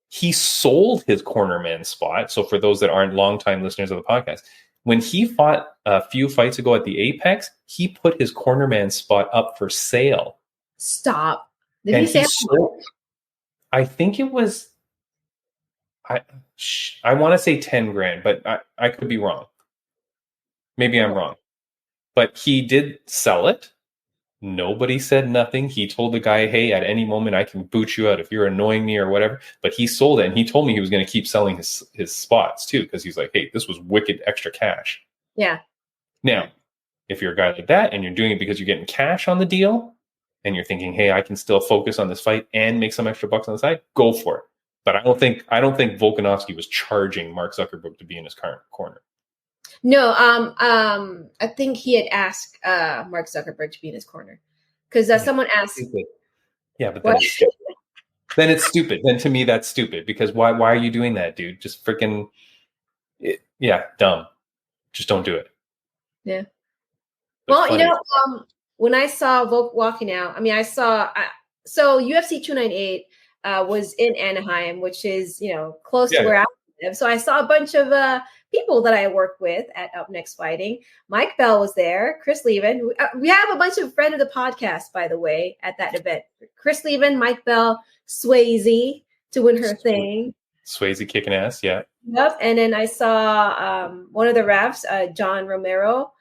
he sold his cornerman spot. So for those that aren't longtime listeners of the podcast, when he fought a few fights ago at the Apex, he put his cornerman spot up for sale. Stop. Did he say I think it was, I want to say 10 grand, but I could be wrong. Maybe I'm wrong. But he did sell it. Nobody said nothing. He told the guy, hey, at any moment I can boot you out if you're annoying me or whatever. But he sold it, and he told me he was going to keep selling his spots too, because he's like, hey, this was wicked extra cash. Yeah. Now, if you're a guy like that and you're doing it because you're getting cash on the deal, and you're thinking, hey, I can still focus on this fight and make some extra bucks on the side, go for it. But I don't think Volkanovski was charging Mark Zuckerberg to be in his current corner. No, I think he had asked Mark Zuckerberg to be in his corner, because someone asked. Yeah, but then it's stupid. Then it's stupid. Then to me, that's stupid, because why are you doing that, dude? Just freaking, dumb. Just don't do it. Yeah. But well, when I saw Volk walking out, I saw so UFC 298 was in Anaheim, which is close to where I live. So I saw a bunch of people that I work with at Up Next Fighting. Mike Bell was there. Chris Levin. We have a bunch of friends of the podcast, by the way, at that event. Chris Levin, Mike Bell, Swayze doing her thing. Swayze kicking ass, yeah. Yep. And then I saw one of the refs, John Romero,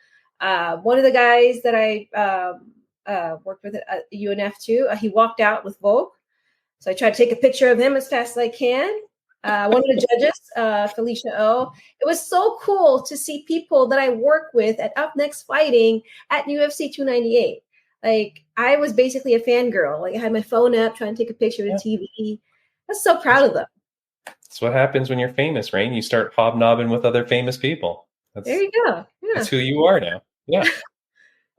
one of the guys that I worked with at UNF too. He walked out with Volk. So I tried to take a picture of him as fast as I can. One of the judges, Felicia O. It was so cool to see people that I work with at Up Next Fighting at UFC 298. Like, I was basically a fangirl. Like, I had my phone up trying to take a picture of the TV. I was so proud of them. That's what happens when you're famous, Raine. You start hobnobbing with other famous people. There you go. Yeah. That's who you are now. Yeah.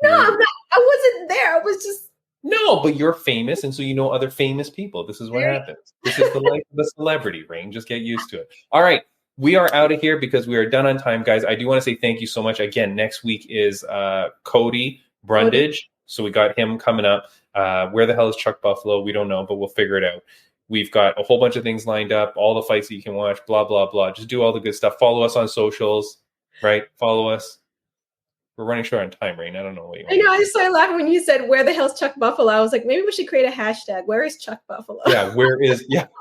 No, I'm not. I wasn't there. I was just. No, but you're famous, and so you know other famous people. This is what happens. This is the life of the celebrity, Raine. Just get used to it. All right. We are out of here because we are done on time, guys. I do want to say thank you so much. Again, next week is Cody Brundage. So we got him coming up. Where the hell is Chuck Buffalo? We don't know, but we'll figure it out. We've got a whole bunch of things lined up, all the fights that you can watch, blah, blah, blah. Just do all the good stuff. Follow us on socials, right? Follow us. We're running short on time, Raine. I don't know what you want. I know. I just started laughing when you said, where the hell's Chuck Buffalo? I was like, maybe we should create a hashtag. Where is Chuck Buffalo? Yeah,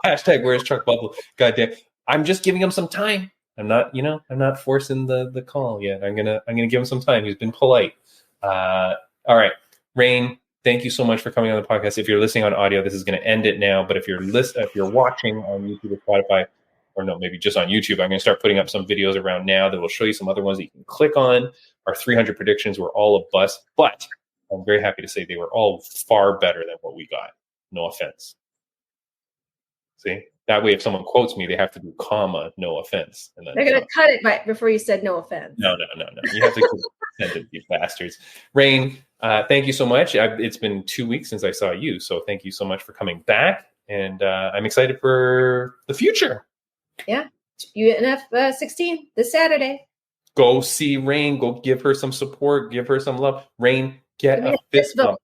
hashtag where is Chuck Buffalo? God damn. I'm just giving him some time. I'm not forcing the call yet. I'm gonna give him some time. He's been polite. All right. Raine, thank you so much for coming on the podcast. If you're listening on audio, this is going to end it now. But if you're watching on YouTube or Spotify, or no, maybe just on YouTube, I'm going to start putting up some videos around now that will show you some other ones that you can click on. Our 300 predictions were all a bust, but I'm very happy to say they were all far better than what we got. No offense. See? That way, if someone quotes me, they have to do comma, no offense. And then, they're going to cut it right before you said no offense. No. You have to keep the sentence, you bastards. Raine, thank you so much. It's been 2 weeks since I saw you, so thank you so much for coming back. And I'm excited for the future. Yeah. UNF 16 this Saturday. Go see Raine. Go give her some support. Give her some love. Raine, get a fist bump.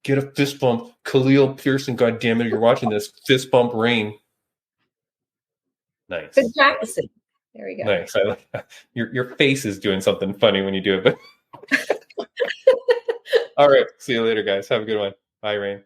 Get a fist bump. Khalil Pearson, goddammit, you're watching this. Fist bump Raine. Nice. Good practicing. There we go. Nice. I like that. Your face is doing something funny when you do it. But all right. See you later, guys. Have a good one. Bye, Raine.